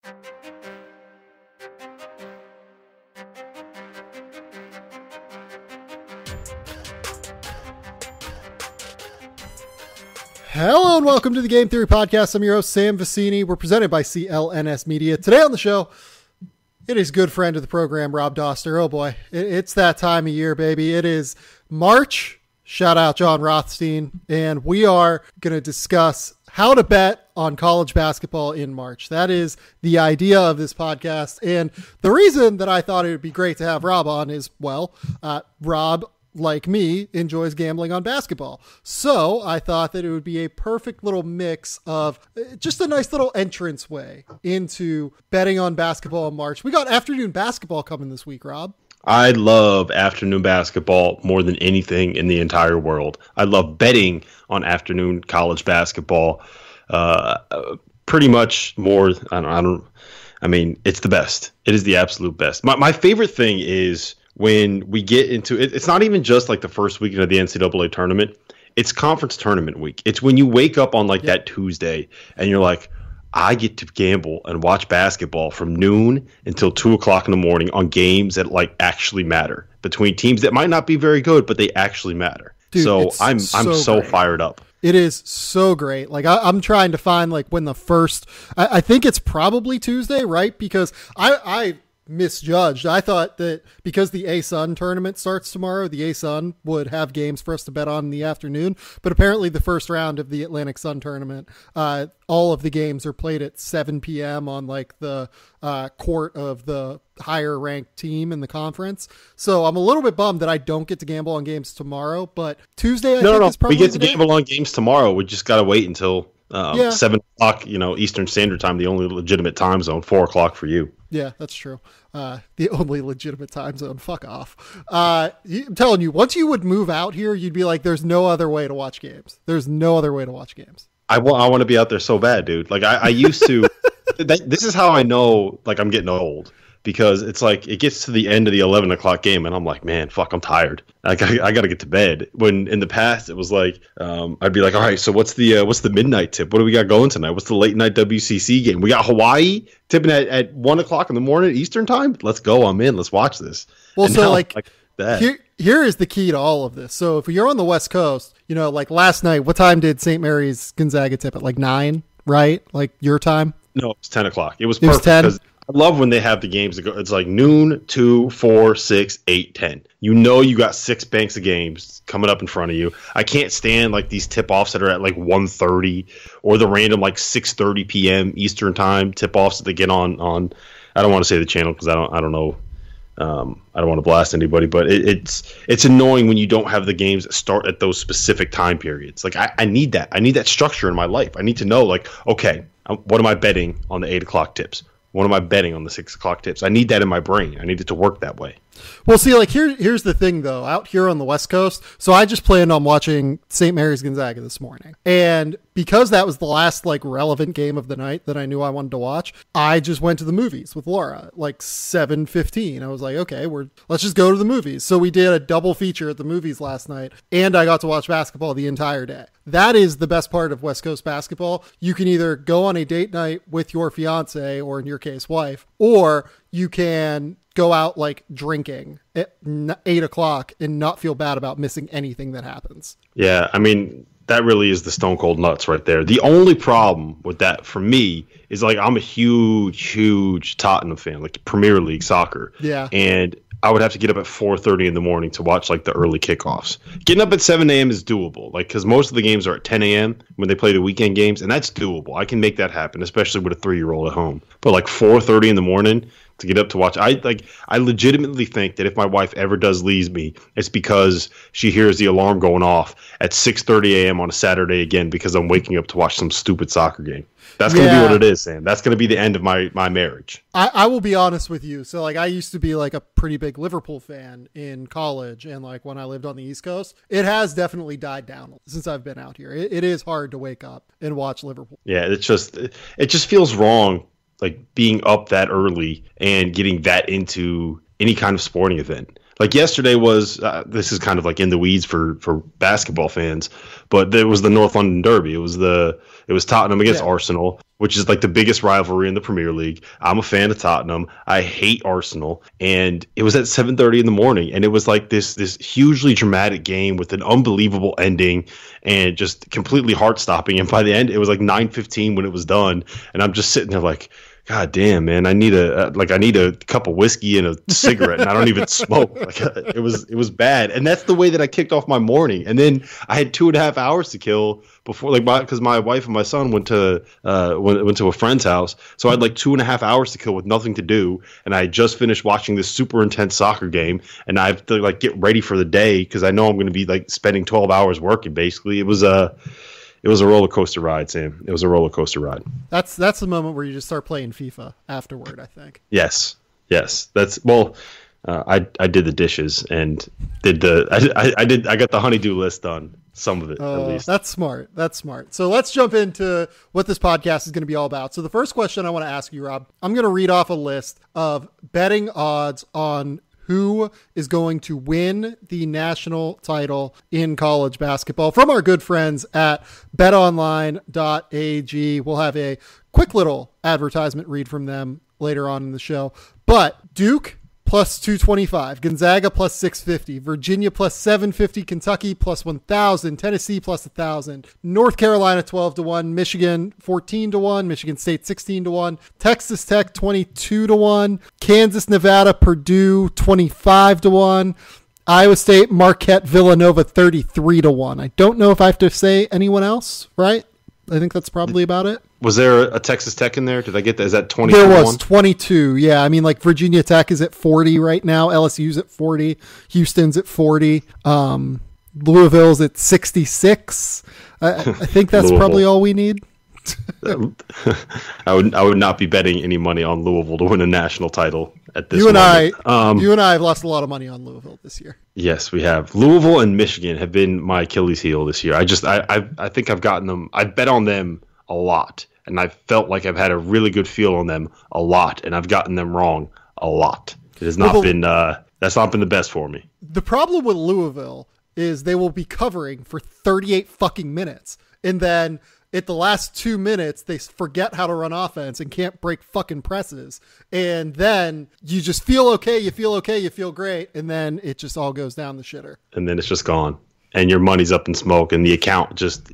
Hello and welcome to the Game Theory Podcast. I'm your host, Sam Vicini. We're presented by CLNS Media. Today on the show, it is good friend of the program, Rob Dauster. Oh boy, it's that time of year, baby. It is March. Shout out John Rothstein. And we are going to discuss how to bet on college basketball in March. That is the idea of this podcast. And the reason that I thought it would be great to have Rob on is, well, Rob, like me, enjoys gambling on basketball. So I thought that it would be a perfect little mix of just a nice little entranceway into betting on basketball in March. We got afternoon basketball coming this week, Rob. I love afternoon basketball more than anything in the entire world. I love betting on afternoon college basketball pretty much more. I mean, it's the best. It is the absolute best. My favorite thing is when we get into it, it's not even just like the first weekend of the NCAA tournament. It's conference tournament week. It's when you wake up on that Tuesday and you're like, I get to gamble and watch basketball from noon until 2:00 in the morning on games that actually matter between teams that might not be very good, but they actually matter. Dude, so I'm so fired up. It is so great. I'm trying to find when the first, I think it's probably Tuesday, right? Because I misjudged. I thought that because the A-Sun tournament starts tomorrow, the A-Sun would have games for us to bet on in the afternoon. But apparently the first round of the Atlantic Sun tournament, all of the games are played at 7 p.m. on the court of the higher ranked team in the conference. So I'm a little bit bummed that I don't get to gamble on games tomorrow, but Tuesday is probably we get to gamble on games tomorrow. We just got to wait until 7 o'clock, Eastern Standard Time, the only legitimate time zone, 4 o'clock for you. Yeah, that's true. The only legitimate time zone. Fuck off. I'm telling you, once you would move out here, you'd be like, there's no other way to watch games. There's no other way to watch games. I want to be out there so bad, dude. I used to. This is how I know, I'm getting old. Because it's it gets to the end of the 11 o'clock game, and I'm like, man, fuck, I'm tired. I got to get to bed. When in the past, it was I'd be like, all right, so what's the midnight tip? What do we got going tonight? What's the late night WCC game? We got Hawaii tipping at 1 o'clock in the morning Eastern time. Let's go. I'm in. Let's watch this. Well, and so that. Here is the key to all of this. So if you're on the West Coast, last night, what time did St. Mary's Gonzaga tip at? 9, right? Your time? No, it's 10 o'clock. It was perfect. 10? I love when they have the games that go. It's noon, 2, 4, 6, 8, 10. You got 6 banks of games coming up in front of you. I can't stand these tip-offs that are at 1:30 or the random 6:30 p.m. Eastern time tip-offs that they get on. I don't want to say the channel because I don't know. I don't want to blast anybody, but it's annoying when you don't have the games that start at those specific time periods. I need that. I need that structure in my life. I need to know okay, what am I betting on the 8 o'clock tips? What am I betting on the 6 o'clock tips? I need that in my brain. I need it to work that way. Well, see, here's the thing, though. Out here on the West Coast, so I just planned on watching St. Mary's Gonzaga this morning. And because that was the last, relevant game of the night that I knew I wanted to watch, I just went to the movies with Laura, 7:15. I was like, okay, let's just go to the movies. So we did a double feature at the movies last night, and I got to watch basketball the entire day. That is the best part of West Coast basketball. You can either go on a date night with your fiance, or in your case, wife, or you can go out drinking at 8 o'clock and not feel bad about missing anything that happens. Yeah, I mean, that really is the stone cold nuts right there. The only problem with that for me is I'm a huge Tottenham fan, Premier League soccer. Yeah. And I would have to get up at 4:30 in the morning to watch the early kickoffs. Getting up at 7 a.m. is doable, because most of the games are at 10 a.m. when they play the weekend games, and that's doable. I can make that happen, especially with a 3-year-old at home. But 4:30 in the morning to get up to watch, I legitimately think that if my wife ever does leave me, it's because she hears the alarm going off at 6:30 a.m. on a Saturday again because I'm waking up to watch some stupid soccer game. That's going to be what it is, Sam. That's going to be the end of my marriage. I will be honest with you. So I used to be a pretty big Liverpool fan in college, and when I lived on the East Coast, it has definitely died down since I've been out here. It is hard to wake up and watch Liverpool. Yeah, it just feels wrong, being up that early and getting that into any kind of sporting event. Like yesterday was, this is kind of like in the weeds for basketball fans, but there was the North London Derby. It was Tottenham against Arsenal, which is like the biggest rivalry in the Premier League. I'm a fan of Tottenham. I hate Arsenal, and it was at 7:30 in the morning, and it was like this hugely dramatic game with an unbelievable ending and just completely heart stopping. And by the end, it was like 9:15 when it was done, and I'm just sitting there like, God damn, man! I need a cup of whiskey and a cigarette, and I don't even smoke. Like, it was bad, and that's the way that I kicked off my morning. And then I had 2.5 hours to kill before, because my wife and my son went to a friend's house, so I had like 2.5 hours to kill with nothing to do. And I had just finished watching this super intense soccer game, and I have to like get ready for the day because I know I'm going to be like spending 12 hours working. Basically, it was a roller coaster ride, Sam. It was a roller coaster ride. That's the moment where you just start playing FIFA afterward, I think. Yes. I did the dishes and I got the honeydew list done. Some of it, at least. That's smart. So let's jump into what this podcast is going to be all about. So the first question I want to ask you, Rob, I'm going to read off a list of betting odds on who is going to win the national title in college basketball from our good friends at betonline.ag. We'll have a quick little advertisement read from them later on in the show. But Duke plus 225, Gonzaga plus 650, Virginia plus 750, Kentucky plus 1,000, Tennessee plus 1,000, North Carolina 12-1, Michigan 14-1, Michigan State 16-1, Texas Tech 22-1, Kansas, Nevada, Purdue 25-1, Iowa State, Marquette, Villanova 33-1. I don't know if I have to say anyone else, right? I think that's probably about it. Was there a Texas Tech in there? Did I get that? Is that 20? There was 22. Yeah. I mean, like Virginia Tech is at 40 right now. LSU's at 40. Houston's at 40. Louisville's at 66. I think that's probably all we need. I would not be betting any money on Louisville to win a national title at this moment. You and I have lost a lot of money on Louisville this year. Yes, we have. Louisville and Michigan have been my Achilles heel this year. I think I've gotten them. I bet on them a lot, and I felt like I've had a really good feel on them a lot, and I've gotten them wrong a lot. It has not been that's not been the best for me. The problem with Louisville is they will be covering for 38 fucking minutes, and then at the last 2 minutes, they forget how to run offense and can't break fucking presses. And then you just feel okay, you feel great, and then it just all goes down the shitter. And then it's just gone. And your money's up in smoke, and the account just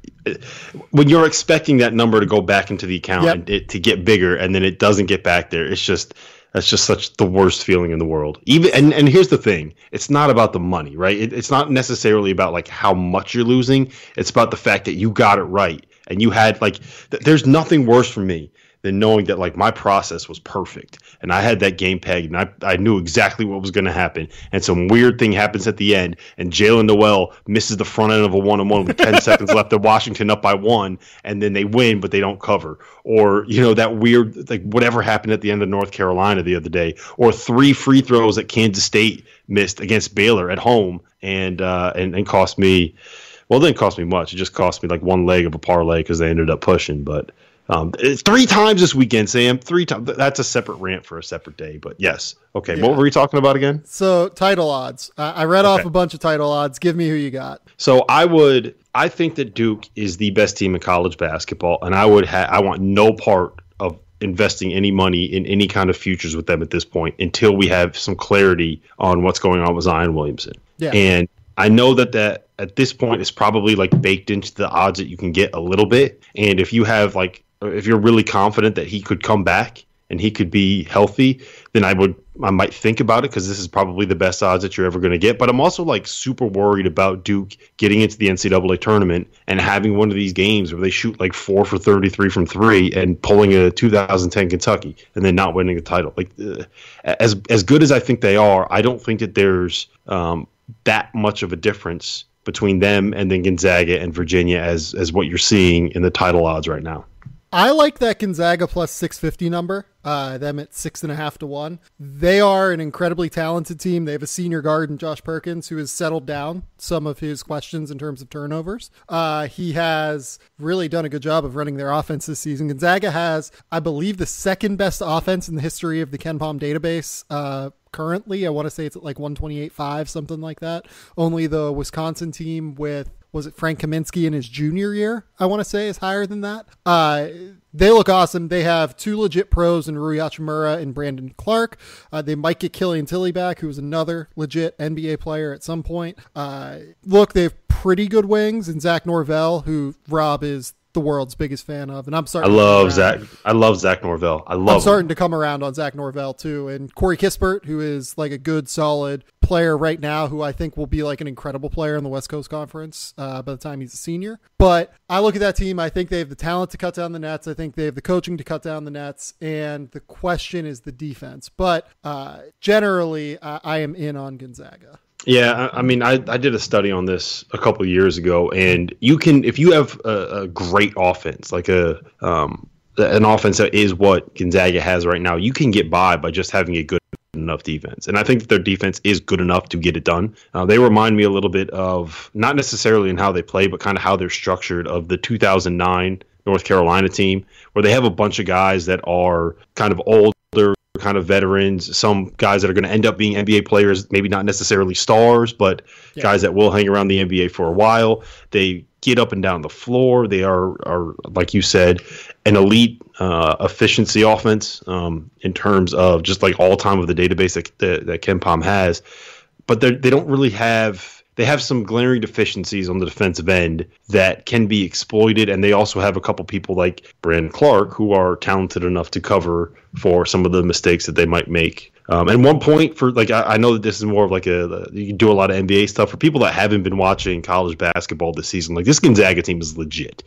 when you're expecting that number to go back into the account and it to get bigger, and then it doesn't get back there. That's just such the worst feeling in the world. Even and here's the thing: it's not about the money, right? It's not necessarily about like how much you're losing. It's about the fact that you got it right, and you had like. There's nothing worse for me than knowing that like my process was perfect and I had that game pegged and I knew exactly what was going to happen, and some weird thing happens at the end and Jalen Noel misses the front end of a 1-on-1 with 10 seconds left and Washington up by 1, and then they win but they don't cover, or that weird like whatever happened at the end of North Carolina the other day, or 3 free throws that Kansas State missed against Baylor at home and cost me. Well, it didn't cost me much. It just cost me like one leg of a parlay because they ended up pushing. But 3 times this weekend, Sam. 3 times. That's a separate rant for a separate day. But yes. Okay. Yeah. What were we talking about again? So title odds. I read off a bunch of title odds. Give me who you got. So I think that Duke is the best team in college basketball, and I want no part of investing any money in any kind of futures with them at this point until we have some clarity on what's going on with Zion Williamson. Yeah. And I know that at this point is probably like baked into the odds that you can get a little bit. And if you have if you're really confident that he could come back and he could be healthy, then I might think about it because this is probably the best odds that you're ever going to get. But I'm also like super worried about Duke getting into the NCAA tournament and having one of these games where they shoot like 4 for 33 from 3 and pulling a 2010 Kentucky and then not winning the title. Like as good as I think they are, I don't think that there's that much of a difference between them and then Gonzaga and Virginia as what you're seeing in the title odds right now. I like that Gonzaga plus 650 number, them at 6.5 to 1. They are an incredibly talented team. They have a senior guard in Josh Perkins who has settled down some of his questions in terms of turnovers. He has really done a good job of running their offense this season. Gonzaga has, I believe, the second best offense in the history of the KenPom database. Currently, I want to say it's at like 128.5, something like that. Only the Wisconsin team with, was it Frank Kaminsky in his junior year, I want to say, is higher than that. They look awesome. They have two legit pros in Rui Hachimura and Brandon Clark. They might get Killian Tilly back, who was another legit NBA player at some point. Look, they have pretty good wings, and Zach Norvell, who Rob is the world's biggest fan of, and I'm starting. I love Zach Norvell. I'm starting to come around on Zach Norvell too, and Corey Kispert, who is like a good, solid player right now, who I think will be like an incredible player in the West Coast Conference by the time he's a senior. But I look at that team. I think they have the talent to cut down the nets. I think they have the coaching to cut down the nets, and the question is the defense. But generally, I am in on Gonzaga. Yeah, I mean, I did a study on this a couple of years ago, and you can, if you have a great offense, like an offense that is what Gonzaga has right now, you can get by just having a good enough defense. And I think that their defense is good enough to get it done. They remind me a little bit of, not necessarily in how they play, but kind of how they're structured, of the 2009 North Carolina team, where they have a bunch of guys that are kind of older, kind of veterans, some guys that are going to end up being NBA players, maybe not necessarily stars, but guys that will hang around the NBA for a while. They get up and down the floor. They are like you said, an elite efficiency offense in terms of just like all time of the database that KenPom has. But they don't really have. They have some glaring deficiencies on the defensive end that can be exploited, and they also have a couple people like Brandon Clark who are talented enough to cover for some of the mistakes that they might make. And one point for, like, I know that this is more of like you can do a lot of NBA stuff. For people that haven't been watching college basketball this season, like, this Gonzaga team is legit.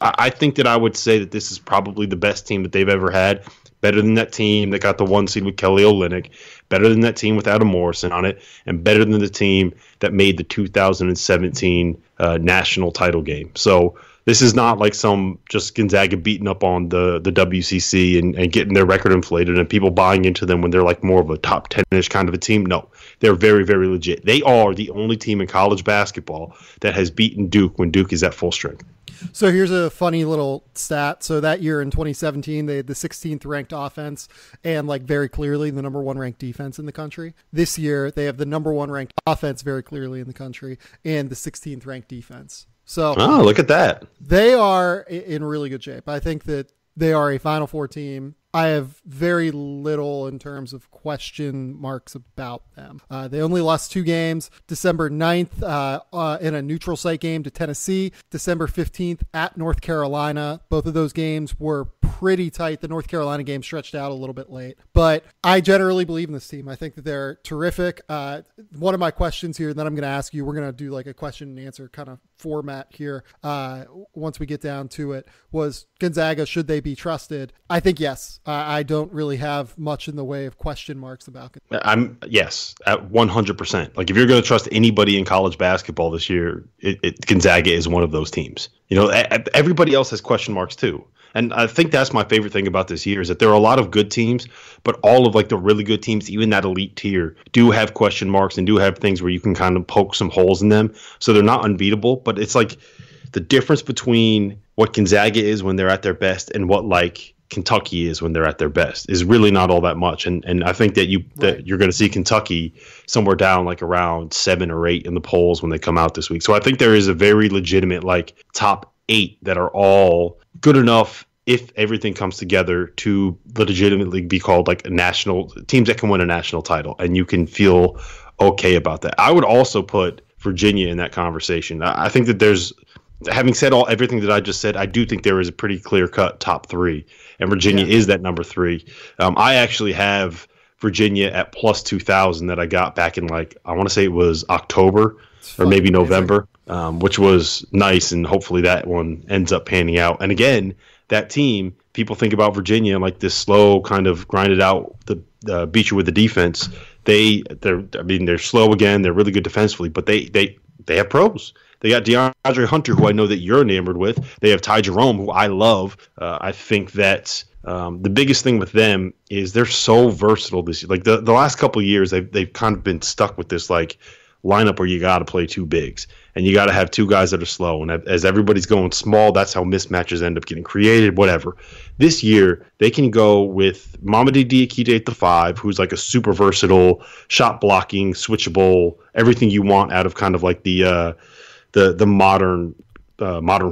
I think that I would say that this is probably the best team that they've ever had. Better than that team that got the 1 seed with Kelly Olynyk, better than that team with Adam Morrison on it, and better than the team that made the 2017 national title game. So this is not like some just Gonzaga beating up on the WCC and getting their record inflated and people buying into them when they're like more of a top 10-ish kind of a team. No, they're very, very legit. They are the only team in college basketball that has beaten Duke when Duke is at full strength. So here's a funny little stat. So that year in 2017, they had the 16th ranked offense and, like, very clearly the number 1 ranked defense in the country. This year, they have the number 1 ranked offense very clearly in the country and the 16th ranked defense. So look at that. They are in really good shape. I think that they are a Final Four team. I have very little in terms of question marks about them. They only lost 2 games, December 9th in a neutral site game to Tennessee, December 15th at North Carolina. Both of those games were pretty tight. The North Carolina game stretched out a little bit late, but I generally believe in this team. I think that they're terrific. One of my questions here that I'm going to ask you, we're going to do like a question and answer kind of format here once we get down to it, was Gonzaga, should they be trusted? I think yes. I don't really have much in the way of question marks about it. Yes, at 100%. Like, if you're going to trust anybody in college basketball this year, Gonzaga is one of those teams. You know, everybody else has question marks too. And I think that's my favorite thing about this year, is that there are a lot of good teams, but all of like the really good teams, even that elite tier, do have question marks and do have things where you can kind of poke some holes in them. So they're not unbeatable, but it's like the difference between what Gonzaga is when they're at their best and what like Kentucky is when they're at their best is really not all that much. And I think that you're going to see Kentucky somewhere down like around 7 or 8 in the polls when they come out this week. So I think there is a very legitimate like top 8 that are all good enough, if everything comes together, to legitimately be called like a national teams that can win a national title, and you can feel okay about that. I would also put Virginia in that conversation. I think that there's, having said everything that I just said, I do think there is a pretty clear-cut top 3, and Virginia is that number 3. I actually have Virginia at plus 2,000 that I got back in, like, I want to say it was October or maybe November, which was nice, and hopefully that one ends up panning out. And again, that team, people think about Virginia like this slow kind of grinded out, beat you with the defense. They're slow again. They're really good defensively, but they have pros. They got DeAndre Hunter, who I know that you're enamored with. They have Ty Jerome, who I love. I think that the biggest thing with them is they're so versatile this year. Like the last couple of years, they've kind of been stuck with this like lineup where you got to play two bigs and you got to have two guys that are slow. And as everybody's going small, that's how mismatches end up getting created, whatever. This year, they can go with Mamadi Diakite at the 5, who's like a super versatile, shot blocking, switchable, everything you want out of kind of like the modern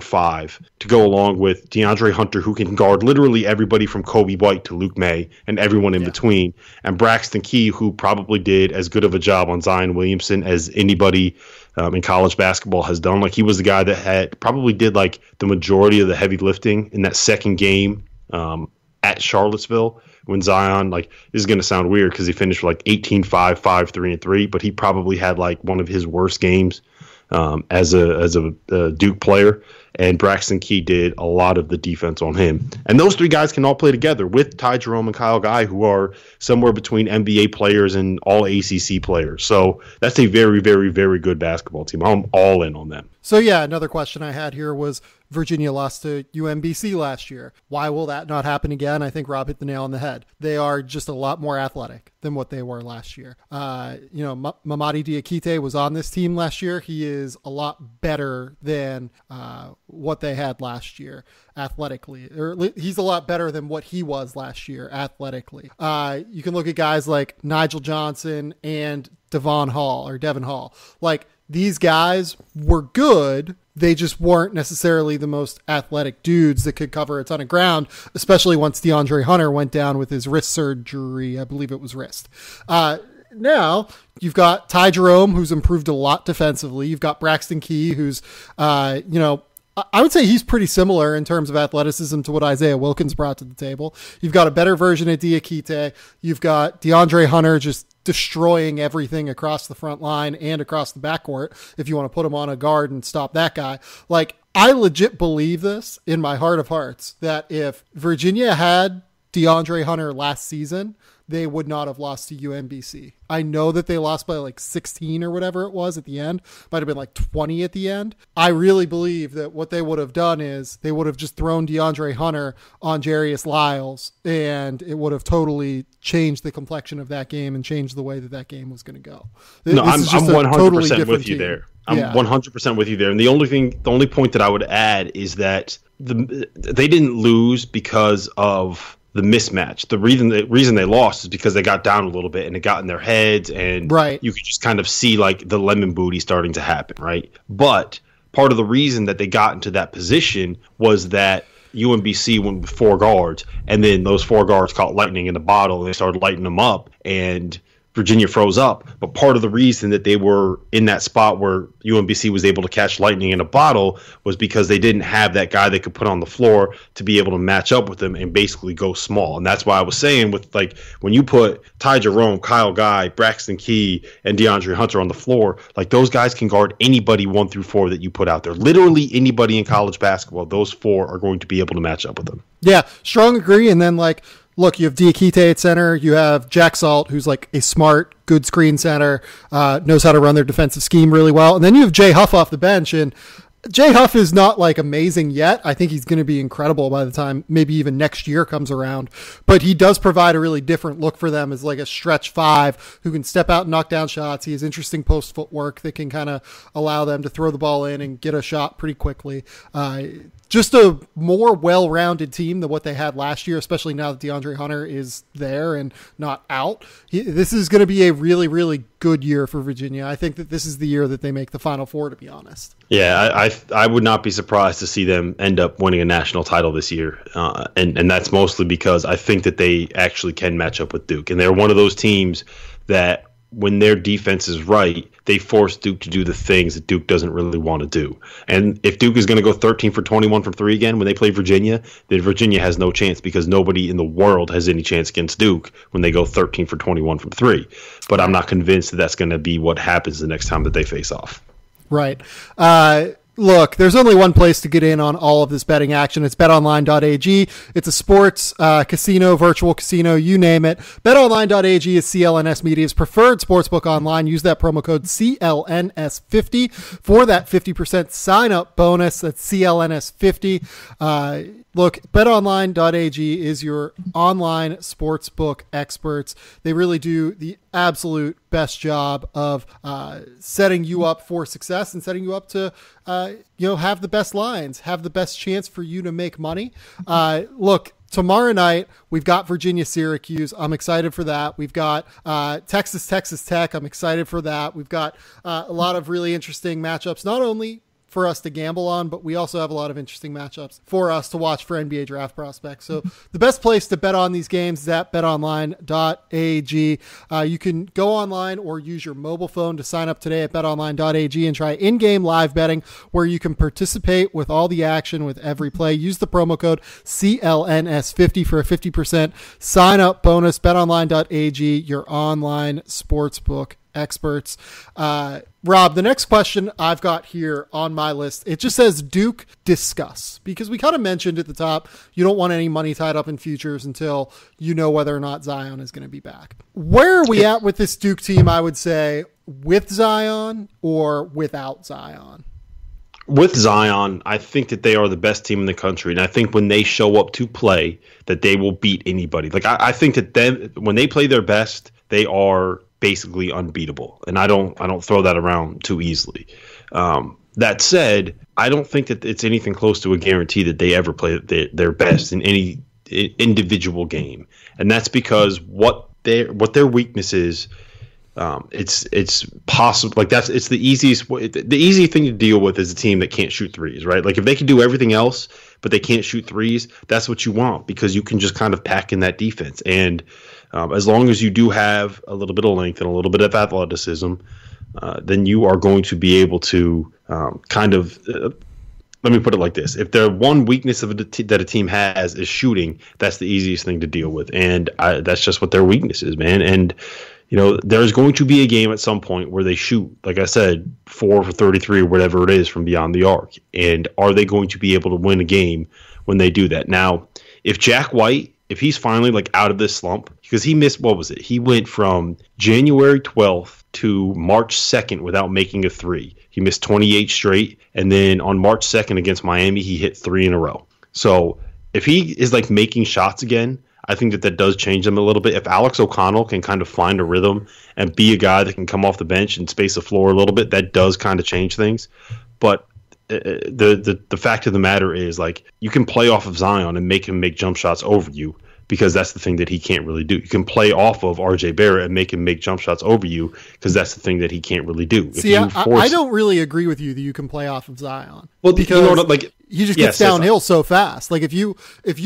5, to go along with DeAndre Hunter, who can guard literally everybody from Kobe White to Luke May and everyone in between, and Braxton Key, who probably did as good of a job on Zion Williamson as anybody in college basketball has done. Like, he was the guy that probably did like the majority of the heavy lifting in that second game at Charlottesville when Zion, like, this is going to sound weird because he finished like 18-5, 5-3-3, but he probably had like one of his worst games as a Duke player, and Braxton Key did a lot of the defense on him. And those three guys can all play together with Ty Jerome and Kyle Guy, who are somewhere between NBA players and all ACC players. So that's a very, very, very good basketball team. I'm all in on them. So yeah, another question I had here was Virginia lost to UMBC last year. Why will that not happen again? I think Rob hit the nail on the head. They are just a lot more athletic than what they were last year. Mamadi Diakite was on this team last year. He is a lot better than what they had last year athletically. Or he's a lot better than what he was last year athletically. You can look at guys like Nigel Johnson and Devon Hall. Like, these guys were good. They just weren't necessarily the most athletic dudes that could cover a ton of ground, especially once DeAndre Hunter went down with his wrist surgery. I believe it was wrist. Now you've got Ty Jerome, who's improved a lot defensively. You've got Braxton Key, who's, I would say he's pretty similar in terms of athleticism to what Isaiah Wilkins brought to the table. You've got a better version of Diakite. You've got DeAndre Hunter just destroying everything across the front line and across the backcourt if you want to put him on a guard and stop that guy. Like, I legit believe this in my heart of hearts, that if Virginia had DeAndre Hunter last season, they would not have lost to UMBC. I know that they lost by like 16 or whatever it was at the end. Might have been like 20 at the end. I really believe that what they would have done is they would have just thrown DeAndre Hunter on Jarius Lyles, and it would have totally changed the complexion of that game and changed the way that game was going to go. No, I'm 100% with you there. I'm 100% with you there. And the only point that I would add is that they didn't lose because of the mismatch. The reason they lost is because they got down a little bit and it got in their heads, and you could just kind of see like the lemon booty starting to happen, right? But part of the reason that they got into that position was that UMBC went with 4 guards, and then those 4 guards caught lightning in the bottle and they started lighting them up, and Virginia froze up. But part of the reason that they were in that spot where UMBC was able to catch lightning in a bottle was because they didn't have that guy they could put on the floor to be able to match up with them and basically go small. And that's why I was saying, with like, when you put Ty Jerome, Kyle Guy, Braxton Key, and DeAndre Hunter on the floor, like, those guys can guard anybody 1 through 4 that you put out there. Literally anybody in college basketball, those 4 are going to be able to match up with them. Yeah, strong agree. And then, like, look, you have Diakite at center. You have Jack Salt, who's like a smart, good screen center, knows how to run their defensive scheme really well. And then you have Jay Huff off the bench, and Jay Huff is not like amazing yet. I think he's going to be incredible by the time maybe even next year comes around. But he does provide a really different look for them as like a stretch 5 who can step out and knock down shots. He has interesting post footwork that can kind of allow them to throw the ball in and get a shot pretty quickly. Just a more well-rounded team than what they had last year, especially now that DeAndre Hunter is there and not out. This is going to be a really, really good year for Virginia. I think that this is the year that they make the Final Four, to be honest. Yeah, I would not be surprised to see them end up winning a national title this year. And that's mostly because I think that they actually can match up with Duke. And they're one of those teams that, when their defense is right, they force Duke to do the things that Duke doesn't really want to do. And if Duke is going to go 13 for 21 from 3 again when they play Virginia, then Virginia has no chance, because nobody in the world has any chance against Duke when they go 13 for 21 from 3. But I'm not convinced that that's going to be what happens the next time that they face off. Right. Look, there's only one place to get in on all of this betting action. It's betonline.ag. It's a sports, casino, virtual casino, you name it. Betonline.ag is CLNS Media's preferred sportsbook online. Use that promo code CLNS50 for that 50% sign-up bonus. That's CLNS50. Look, betonline.ag is your online sportsbook experts. They really do the absolute best job of setting you up for success and setting you up to have the best lines, have the best chance for you to make money. Look, tomorrow night, we've got Virginia-Syracuse. I'm excited for that. We've got Texas Tech. I'm excited for that. We've got a lot of really interesting matchups, not only for us to gamble on, but we also have a lot of interesting matchups for us to watch for NBA draft prospects. So the best place to bet on these games is at betonline.ag. You can go online or use your mobile phone to sign up today at betonline.ag and try in-game live betting where you can participate with all the action with every play. Use the promo code CLNS50 for a 50% sign up bonus. betonline.ag, your online sportsbook experts. Rob, the next question I've got here on my list, it just says Duke discuss, because we kind of mentioned at the top, you don't want any money tied up in futures until you know whether or not Zion is going to be back. Where are we at with this Duke team, I would say, with Zion or without Zion? With Zion, I think that they are the best team in the country, and I think when they show up to play, that they will beat anybody. Like I think that when they play their best, they are basically unbeatable, and I don't throw that around too easily. That said, I don't think that it's anything close to a guarantee that they ever play their best in any individual game, and that's because what their weakness is. It's possible, like it's the easiest way. The easy thing to deal with is a team that can't shoot threes, right? Like if they can do everything else, but they can't shoot threes, that's what you want, because you can just kind of pack in that defense. And as long as you do have a little bit of length and a little bit of athleticism, then you are going to be able to let me put it like this. If the one weakness that a team has is shooting, that's the easiest thing to deal with. And that's just what their weakness is, man. And there's going to be a game at some point where they shoot, like I said, 4 for 33 or whatever it is from beyond the arc. And are they going to be able to win a game when they do that? Now, if Jack White, if he's finally like out of this slump, because he missed, what was it? He went from January 12th to March 2nd without making a three. He missed 28 straight. And then on March 2nd against Miami, he hit 3 in a row. So if he is like making shots again, I think that does change them a little bit. If Alex O'Connell can kind of find a rhythm and be a guy that can come off the bench and space the floor a little bit, that does kind of change things. But the fact of the matter is, like, you can play off of Zion and make him make jump shots over you, because that's the thing that he can't really do. You can play off of RJ Barrett and make him make jump shots over you, because that's the thing that he can't really do. See, I don't really agree with you that you can play off of Zion. Well, because he just gets downhill so fast. Like if you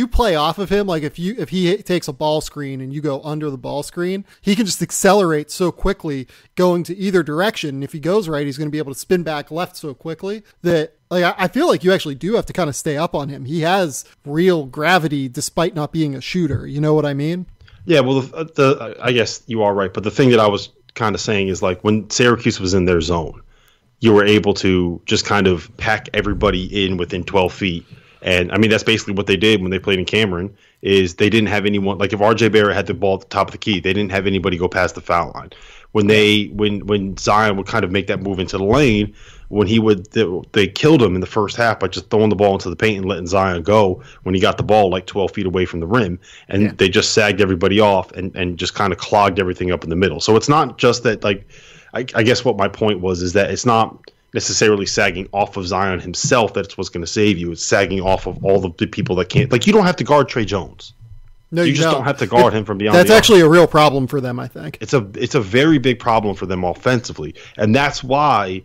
play off of him, like if he takes a ball screen and you go under the ball screen, he can just accelerate so quickly going to either direction. And if he goes right, he's going to be able to spin back left so quickly that, like, I feel like you actually do have to kind of stay up on him. He has real gravity despite not being a shooter. You know what I mean? Yeah, well, I guess you are right. But the thing that I was kind of saying is, like, when Syracuse was in their zone, you were able to just kind of pack everybody in within 12 feet. And, I mean, that's basically what they did when they played in Cameron, is they didn't have anyone. Like, if RJ Barrett had the ball at the top of the key, they didn't have anybody go past the foul line. When Zion would kind of make that move into the lane, they killed him in the first half by just throwing the ball into the paint and letting Zion go when he got the ball like 12 feet away from the rim. And they just sagged everybody off and just kind of clogged everything up in the middle. So it's not just that, like, I guess what my point was is that it's not necessarily sagging off of Zion himself that's what's going to save you. It's sagging off of all the people that can't. Like, you don't have to guard Trey Jones. No, you just don't have to guard him from beyond. That's actually a real problem for them, I think. It's a very big problem for them offensively, and that's why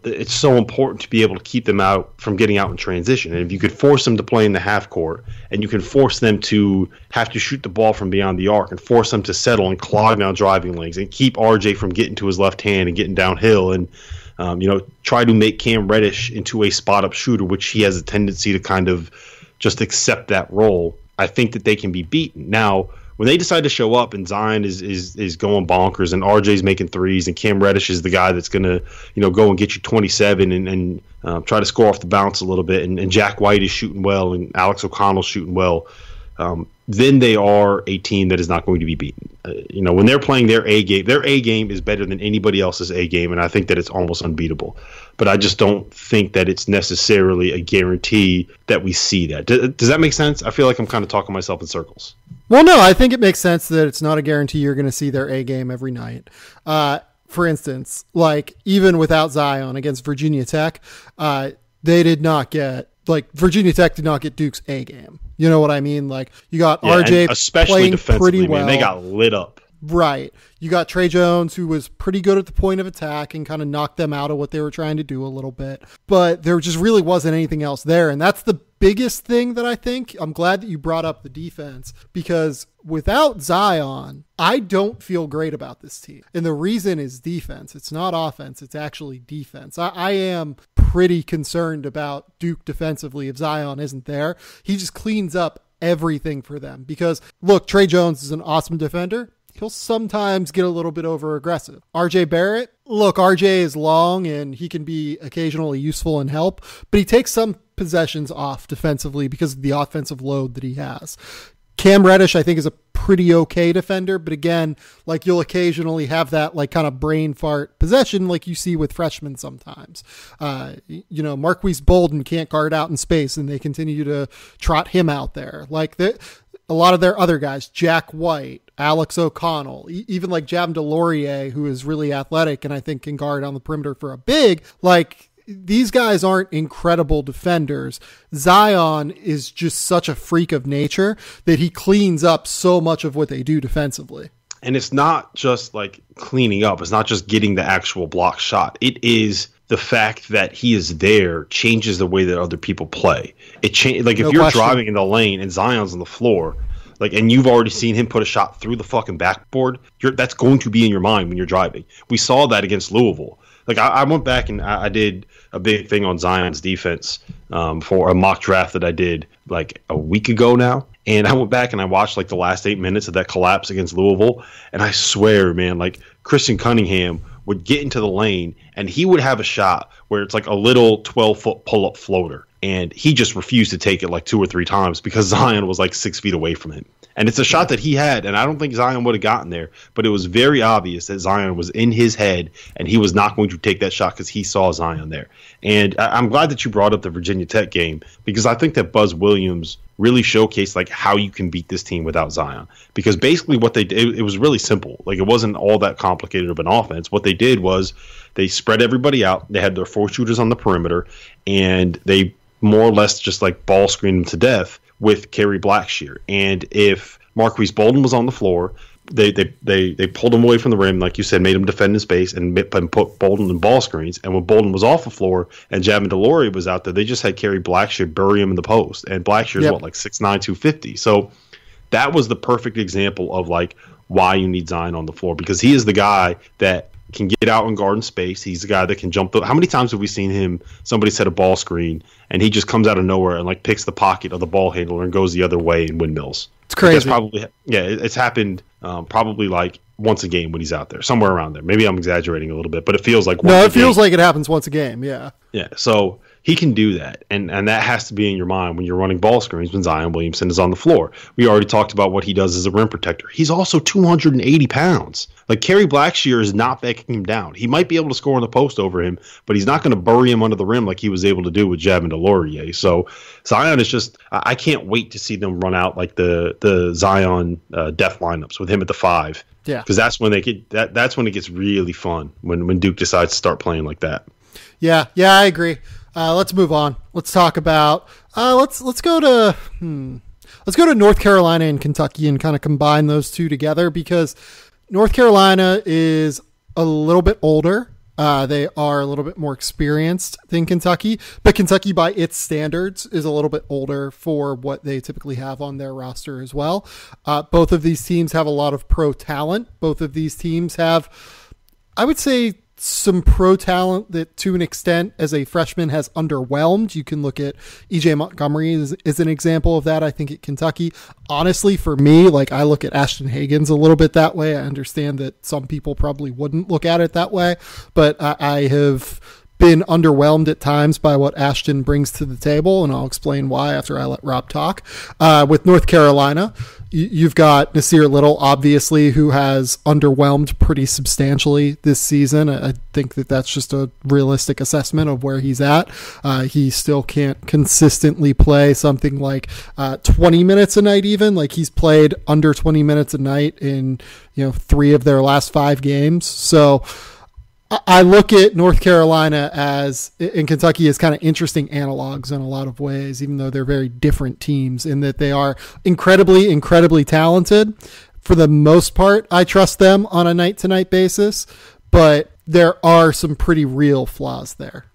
it's so important to be able to keep them out from getting out in transition. And if you could force them to play in the half court, and you can force them to have to shoot the ball from beyond the arc, and force them to settle and clog down driving lanes, and keep RJ from getting to his left hand and getting downhill, and try to make Cam Reddish into a spot-up shooter, which he has a tendency to kind of just accept that role, I think that they can be beaten. Now, when they decide to show up and Zion is going bonkers and RJ's making threes and Cam Reddish is the guy that's going to, go and get you 27 and try to score off the bounce a little bit, and Jack White is shooting well and Alex O'Connell's shooting well, then they are a team that is not going to be beaten. When they're playing their A game is better than anybody else's A game, and I think that it's almost unbeatable. But I just don't think that it's necessarily a guarantee that we see that. Does that make sense? I feel like I'm kind of talking myself in circles. Well, no, I think it makes sense that it's not a guarantee you're going to see their A game every night. For instance, like even without Zion against Virginia Tech, they did not get, Virginia Tech did not get Duke's A game. You know what I mean? Like you got RJ especially playing pretty well. Man, they got lit up. Right. You got Trey Jones, who was pretty good at the point of attack and kind of knocked them out of what they were trying to do a little bit. But there just really wasn't anything else there. And that's the biggest thing that I think. I'm glad that you brought up the defense, because without Zion, I don't feel great about this team. And the reason is defense. It's not offense. It's actually defense. I am pretty concerned about Duke defensively if Zion isn't there. He just cleans up everything for them because, look, Trey Jones is an awesome defender. He'll sometimes get a little bit over aggressive. RJ Barrett, look, RJ is long and he can be occasionally useful and help, but he takes some possessions off defensively because of the offensive load that he has. Cam Reddish, I think, is a pretty okay defender, but again, you'll occasionally have that kind of brain fart possession like you see with freshmen sometimes. Marquise Bolden can't guard out in space and they continue to trot him out there. A lot of their other guys, Jack White, Alex O'Connell, even Javin DeLaurier, who is really athletic and I think can guard on the perimeter for a big, these guys aren't incredible defenders. Zion is just such a freak of nature that he cleans up so much of what they do defensively. And it's not just cleaning up. It's not just getting the actual block shot. It is the fact that he is there changes the way that other people play. If you're driving in the lane and Zion's on the floor, and you've already seen him put a shot through the fucking backboard, that's going to be in your mind when you're driving. We saw that against Louisville. I went back and I did a big thing on Zion's defense for a mock draft that I did a week ago now. And I went back and I watched the last 8 minutes of that collapse against Louisville. And I swear, man, Christian Cunningham would get into the lane and he would have a shot where it's a little 12-foot pull-up floater. And he just refused to take it 2 or 3 times because Zion was 6 feet away from him. And it's a shot that he had, and I don't think Zion would have gotten there, but it was very obvious that Zion was in his head, and he was not going to take that shot because he saw Zion there. And I'm glad that you brought up the Virginia Tech game, because I think that Buzz Williams really showcased how you can beat this team without Zion. Because basically what they did, it was really simple. It wasn't all that complicated of an offense. What they did was they spread everybody out. They had their 4 shooters on the perimeter, and they more or less just ball screened them to death with Kerry Blackshear. And if Marquise Bolden was on the floor, they pulled him away from the rim, like you said, made him defend in space and put Bolden in ball screens. And when Bolden was off the floor and Javin DeLaurier was out there, they just had Kerry Blackshear bury him in the post. And Blackshear's 6'9", 250. So that was the perfect example of why you need Zion on the floor, because he is the guy that can get out and guard in space. He's the guy that can jump. How many times have we seen him? Somebody set a ball screen and he just comes out of nowhere and picks the pocket of the ball handler and goes the other way in windmills. It's crazy. That's probably it's happened probably once a game when he's out there, somewhere around there. Maybe I'm exaggerating a little bit, but it feels like it feels like it happens once a game. Yeah. Yeah. So he can do that, and that has to be in your mind when you're running ball screens when Zion Williamson is on the floor. We already talked about what he does as a rim protector. He's also 280 pounds. Kerry Blackshear is not backing him down. He might be able to score in the post over him, but he's not going to bury him under the rim like he was able to do with Javin DeLaurier. So Zion is just – I can't wait to see them run out the Zion death lineups with him at the 5. Yeah, because that's when that's when it gets really fun, when Duke decides to start playing like that. Yeah, I agree. Let's move on. Let's talk about let's go to North Carolina and Kentucky and kind of combine those two together, because North Carolina is a little bit older. They are a little bit more experienced than Kentucky, but Kentucky by its standards is a little bit older for what they typically have on their roster as well. Both of these teams have a lot of pro talent. Both of these teams have, I would say, some pro talent that to an extent as a freshman has underwhelmed. You can look at EJ Montgomery as an example of that. I think at Kentucky, honestly, for me, like I look at Ashton Hagans a little bit that way. I understand that some people probably wouldn't look at it that way, but I have been underwhelmed at times by what Ashton brings to the table, and I'll explain why after I let Rob talk. With North Carolina, you've got Nasir Little, obviously, who has underwhelmed pretty substantially this season. I think that that's just a realistic assessment of where he's at. He still can't consistently play something like 20 minutes a night even. Like he's played under 20 minutes a night in 3 of their last 5 games. So I look at North Carolina and Kentucky as kind of interesting analogs in a lot of ways, even though they're very different teams in that they are incredibly, incredibly talented. For the most part, I trust them on a night-to-night basis, but there are some pretty real flaws there.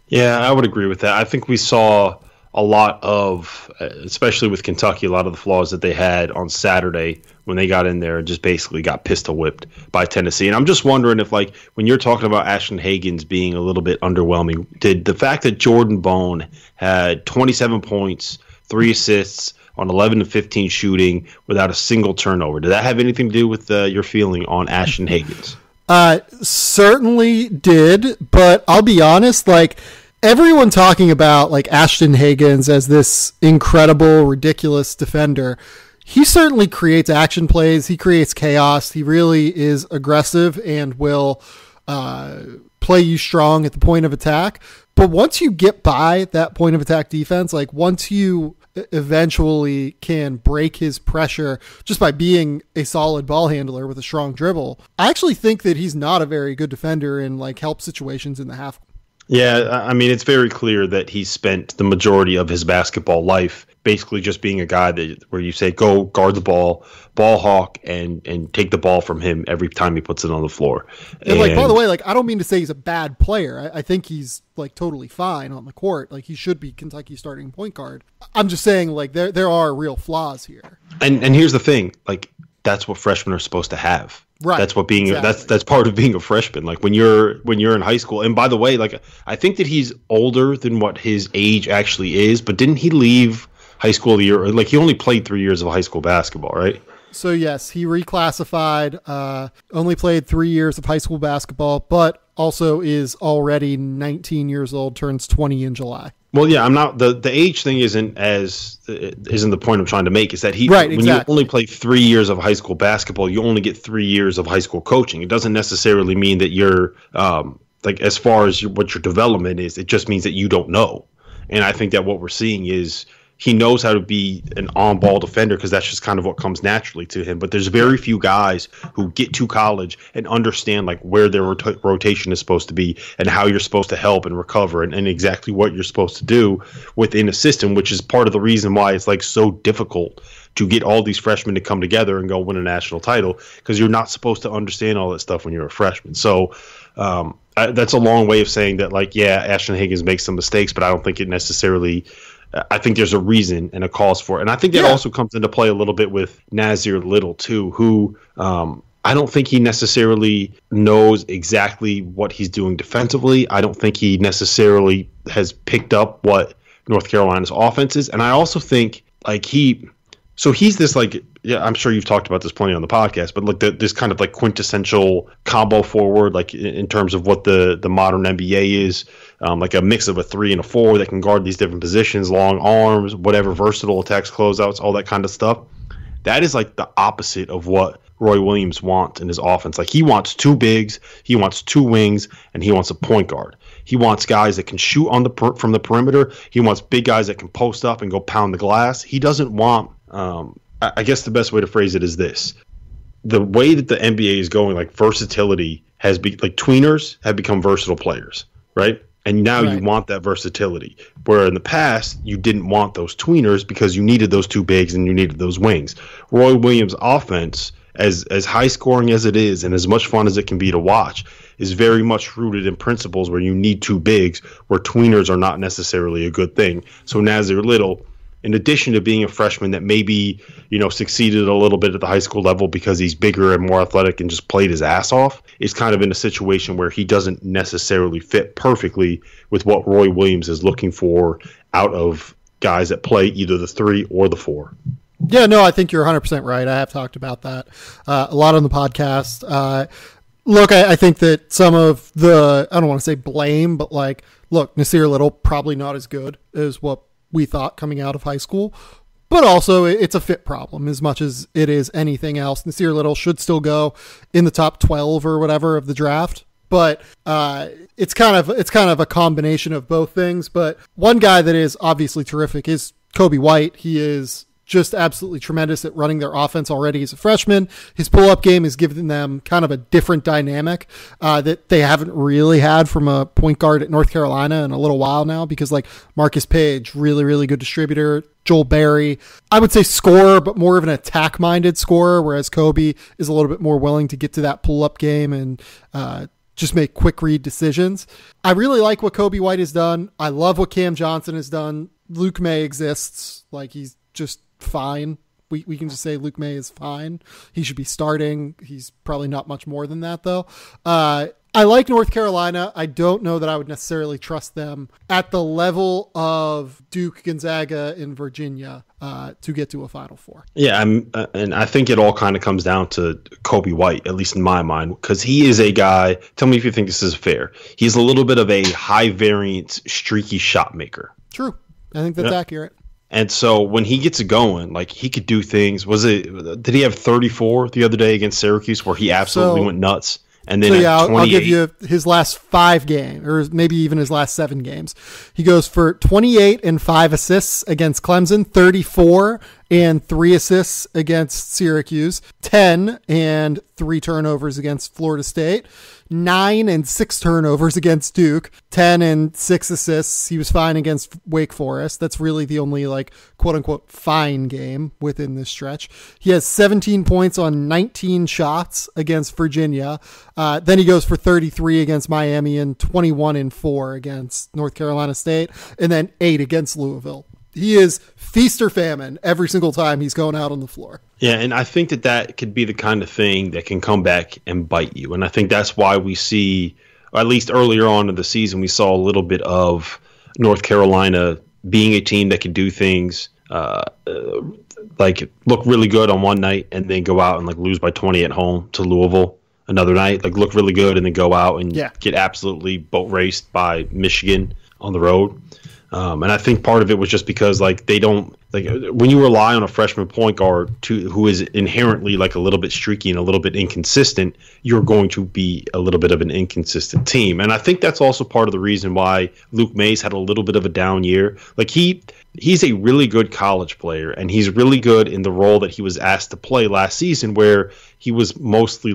Yeah, I would agree with that. I think we saw a lot of, especially with Kentucky, a lot of the flaws that they had on Saturday when they got in there and just basically got pistol whipped by Tennessee. And I'm just wondering if, like, when you're talking about Ashton Hagans being a little bit underwhelming, did the fact that Jordan Bone had 27 points, 3 assists on 11 to 15 shooting without a single turnover, did that have anything to do with your feeling on Ashton Hagans? Certainly did, but I'll be honest, like, everyone talking about like Ashton Hagans as this incredible, ridiculous defender, he certainly creates action plays. He creates chaos. He really is aggressive and will play you strong at the point of attack. But once you get by that point of attack defense, like once you eventually can break his pressure just by being a solid ball handler with a strong dribble, I actually think that he's not a very good defender in like help situations in the half. Yeah, I mean, it's very clear that he spent the majority of his basketball life basically just being a guy where you say, go guard the ball hawk, and take the ball from him every time he puts it on the floor. And like, by the way, like, I don't mean to say he's a bad player. I think he's like totally fine on the court. Like he should be Kentucky's starting point guard. I'm just saying like there are real flaws here. And here's the thing, like that's what freshmen are supposed to have. Right. That's what being that's part of being a freshman. Like when you're in high school. And by the way, like I think that he's older than what his age actually is, but didn't he leave high school like he only played 3 years of high school basketball, right? So yes, he reclassified, only played 3 years of high school basketball, but also is already 19 years old, turns 20 in July. Well, yeah, I'm not the age thing isn't the point I'm trying to make. Is that when you only play 3 years of high school basketball, you only get 3 years of high school coaching. It doesn't necessarily mean that you're like as far as what your development is. It just means that you don't know. And I think that what we're seeing is he knows how to be an on-ball defender because that's just kind of what comes naturally to him. But there's very few guys who get to college and understand like where their rotation is supposed to be and how you're supposed to help and recover and exactly what you're supposed to do within a system, which is part of the reason why it's like so difficult to get all these freshmen to come together and go win a national title because you're not supposed to understand all that stuff when you're a freshman. So that's a long way of saying that, like, yeah, Ashton Hagans makes some mistakes, but I don't think it necessarily – I think there's a reason and a cause for it. And I think that also comes into play a little bit with Nasir Little, too, who I don't think he necessarily knows exactly what he's doing defensively. I don't think he necessarily has picked up what North Carolina's offense is. And I also think, like, he's this, like, yeah, I'm sure you've talked about this plenty on the podcast, but like this kind of like quintessential combo forward, like in terms of what the modern NBA is, like a mix of a 3 and a 4 that can guard these different positions, long arms, whatever, versatile attacks, closeouts, all that kind of stuff. That is like the opposite of what Roy Williams wants in his offense. Like he wants 2 bigs, he wants 2 wings, and he wants a point guard. He wants guys that can shoot from the perimeter. He wants big guys that can post up and go pound the glass. He doesn't want I guess the best way to phrase it is this. The way that the NBA is going, like versatility like tweeners have become versatile players, right? And now you want that versatility. Where in the past, you didn't want those tweeners because you needed those 2 bigs and you needed those wings. Roy Williams' offense, as high scoring as it is and as much fun as it can be to watch, is very much rooted in principles where you need 2 bigs, where tweeners are not necessarily a good thing. So Nasir Little in addition to being a freshman that maybe, succeeded a little bit at the high school level because he's bigger and more athletic and just played his ass off, is kind of in a situation where he doesn't necessarily fit perfectly with what Roy Williams is looking for out of guys that play either the 3 or the 4. Yeah, no, I think you're 100% right. I have talked about that a lot on the podcast. Look, I think that some of the, I don't want to say blame, but Nasir Little probably not as good as what we thought coming out of high school. But also, it's a fit problem as much as it is anything else. Nasir Little should still go in the top 12 or whatever of the draft. But it's kind of a combination of both things. But one guy that is obviously terrific is Kobe White. He is just absolutely tremendous at running their offense already as a freshman. His pull-up game has given them kind of a different dynamic that they haven't really had from a point guard at North Carolina in a little while now, because Marcus Page, really, really good distributor. Joel Berry, I would say scorer, but more of an attack-minded scorer, whereas Kobe is a little bit more willing to get to that pull-up game and just make quick read decisions. I really like what Kobe White has done. I love what Cam Johnson has done. Luke May exists. He's just fine. We can just say Luke May is fine. He should be starting. He's probably not much more than that, though. I like North Carolina. I don't know that I would necessarily trust them at the level of Duke, Gonzaga, and Virginia to get to a Final Four. Yeah, and I think it all kind of comes down to Kobe White, at least in my mind, because he is a guy, tell me if you think this is fair, he's a little bit of a high-variance, streaky shot maker. True. I think that's accurate. And so when he gets it going, he could do things. Did he have 34 the other day against Syracuse where he absolutely went nuts? And then I'll give you his last 5 games, or maybe even his last 7 games. He goes for 28 and 5 assists against Clemson, 34 and 3 assists against Syracuse, 10 and 3 turnovers against Florida State, 9 and 6 turnovers against Duke, 10 and 6 assists. He was fine against Wake Forest. That's really the only quote unquote fine game within this stretch. He has 17 points on 19 shots against Virginia. Then he goes for 33 against Miami and 21 and 4 against North Carolina State, and then 8 against Louisville. He is feast or famine every single time he's going out on the floor. Yeah, and I think that could be the kind of thing that can come back and bite you. And I think that's why we see, or at least earlier on in the season, we saw a little bit of North Carolina being a team that can do things look really good on one night and then go out and lose by 20 at home to Louisville another night, look really good and then go out and get absolutely boat raced by Michigan on the road. And I think part of it was just because they don't when you rely on a freshman point guard who is inherently a little bit streaky and a little bit inconsistent, you're going to be a little bit of an inconsistent team. And I think that's also part of the reason why Luke Mays had a little bit of a down year. He's a really good college player, and he's really good in the role that he was asked to play last season, where he was mostly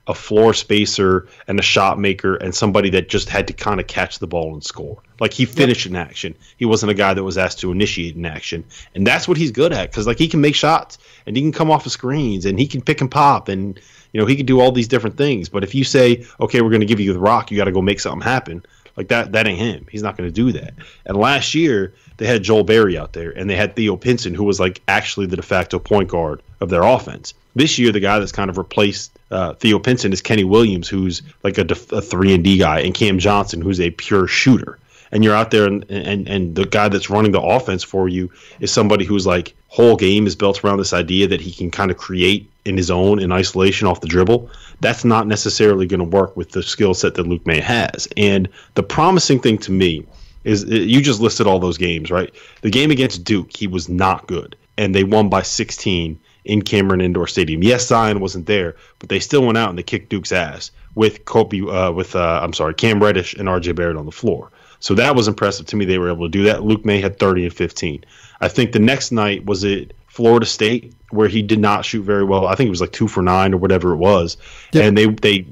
a floor spacer and a shot maker and somebody that just had to kind of catch the ball and score. He finished in action. He wasn't a guy that was asked to initiate an action. And that's what he's good at, because he can make shots and he can come off of screens and he can pick and pop and he can do all these different things. But if you say, okay, we're going to give you the rock, you got to go make something happen. That ain't him. He's not going to do that. And last year they had Joel Berry out there and they had Theo Pinson, who was actually the de facto point guard of their offense. This year, the guy that's kind of replaced Theo Pinson is Kenny Williams, who's a 3-and-D guy, and Cam Johnson, who's a pure shooter. And you're out there, and the guy that's running the offense for you is somebody who's whole game is built around this idea that he can kind of create in his own in isolation off the dribble. That's not necessarily going to work with the skill set that Luke May has. And the promising thing to me is you just listed all those games, right? The game against Duke, he was not good, and they won by 16 in Cameron Indoor Stadium. Yes, Zion wasn't there, but they still went out and they kicked Duke's ass with Cam Reddish and RJ Barrett on the floor. So that was impressive to me. They were able to do that. Luke May had 30 and 15. I think the next night was it Florida State, where he did not shoot very well. I think it was 2 for 9 or whatever it was. Yep. And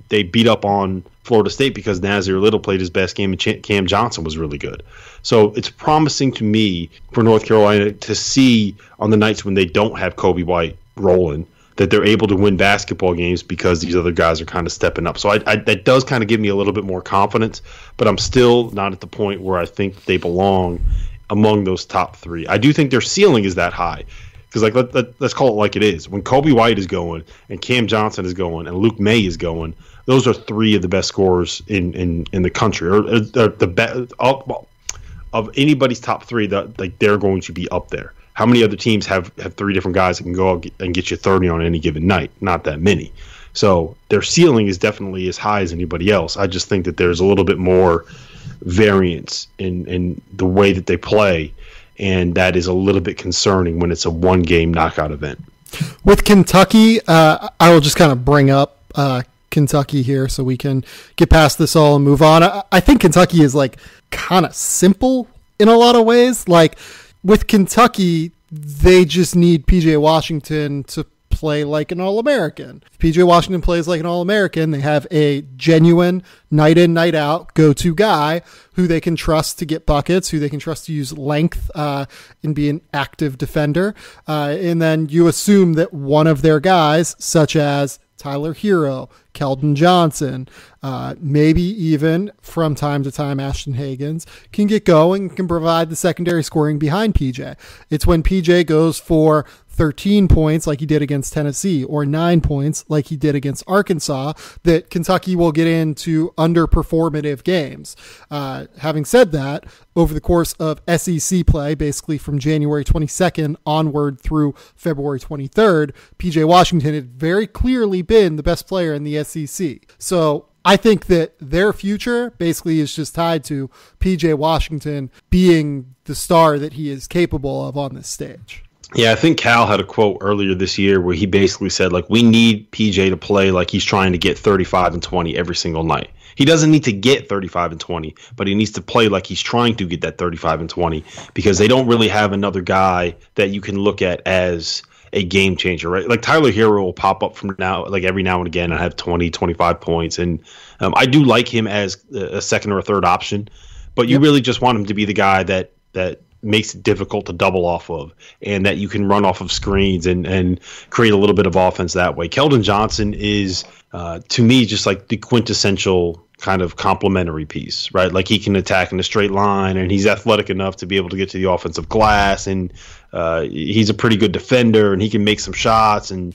they beat up on Florida State because Nasir Little played his best game and Cam Johnson was really good. So it's promising to me for North Carolina to see on the nights when they don't have Kobe White rolling that they're able to win basketball games because these other guys are kind of stepping up. So that does kind of give me a little bit more confidence, but I'm still not at the point where I think they belong among those top three. I do think their ceiling is that high. Because let's call it like it is. When Kobe White is going and Cam Johnson is going and Luke May is going, those are three of the best scorers in the country, or the best of anybody's top three. That they're going to be up there. How many other teams have three different guys that can go out and get you 30 on any given night? Not that many. So their ceiling is definitely as high as anybody else. I just think that there's a little bit more variance in the way that they play. And that is a little bit concerning when it's a one-game knockout event. With Kentucky, I will just kind of bring up Kentucky here so we can get past this all and move on. I think Kentucky is like kind of simple in a lot of ways. Like with Kentucky, they just need PJ Washington to play like an All-American. If PJ Washington plays like an All-American, they have a genuine night in, night out go-to guy who they can trust to get buckets, who they can trust to use length and be an active defender. And then you assume that one of their guys, such as Tyler Hero, Keldon Johnson, maybe even from time to time Ashton Hagans, can get going and can provide the secondary scoring behind PJ. It's when PJ goes for 13 points like he did against Tennessee or 9 points like he did against Arkansas that Kentucky will get into underperformative games. Having said that, over the course of SEC play, basically from January 22nd onward through February 23rd, PJ Washington had very clearly been the best player in the SEC. So I think that their future basically is just tied to PJ Washington being the star that he is capable of on this stage. Yeah, I think Cal had a quote earlier this year where he basically said, like, we need PJ to play like he's trying to get 35 and 20 every single night. He doesn't need to get 35 and 20, but he needs to play like he's trying to get that 35 and 20 because they don't really have another guy that you can look at as a game changer, right? Like Tyler Hero will pop up from now, like every now and again, and have 20, 25 points. And I do like him as a second or a third option, but you really just want him to be the guy that makes it difficult to double off of and that you can run off of screens and create a little bit of offense that way. Keldon Johnson is, to me, just like the quintessential kind of complementary piece, right? Like he can attack in a straight line and he's athletic enough to be able to get to the offensive glass and he's a pretty good defender and he can make some shots and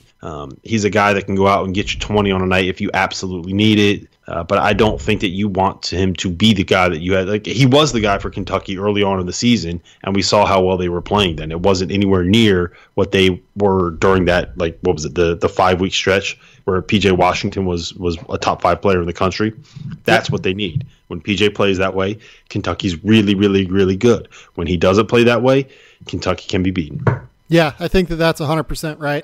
he's a guy that can go out and get you 20 on a night if you absolutely need it. But I don't think that you want him to be the guy that you had. Like he was the guy for Kentucky early on in the season, and we saw how well they were playing then. It wasn't anywhere near what they were during that, like, what was it, the 5-week stretch where PJ Washington was a top 5 player in the country. That's what they need. When PJ plays that way, Kentucky's really, really, really good. When he doesn't play that way, Kentucky can be beaten. Yeah, I think that's 100% right.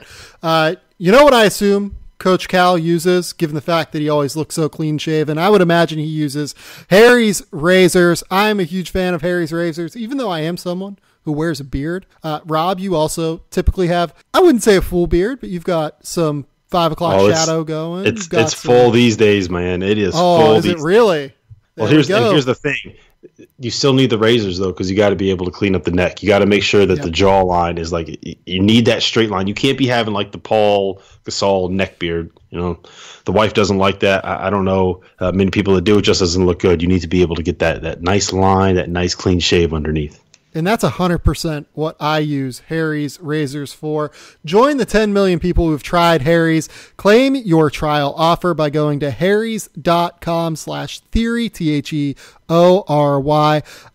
You know what I assume Coach Cal uses, given the fact that he always looks so clean shaven? I would imagine he uses Harry's razors. I'm a huge fan of Harry's razors, even though I am someone who wears a beard. Rob, you also typically have, I wouldn't say a full beard, but you've got some 5 o'clock shadow going. It's full these days, man. It is full. Oh, is it really? Well, here's the thing. You still need the razors, though, because you got to be able to clean up the neck. You got to make sure that the jawline is like, you need that straight line. You can't be having like the Paul Gasol neck beard. You know, the wife doesn't like that. I don't know many people that do. It just doesn't look good. You need to be able to get that nice line, that nice clean shave underneath. And that's 100% what I use Harry's razors for. Join the 10 million people who've tried Harry's. Claim your trial offer by going to harrys.com/theory, THEORY.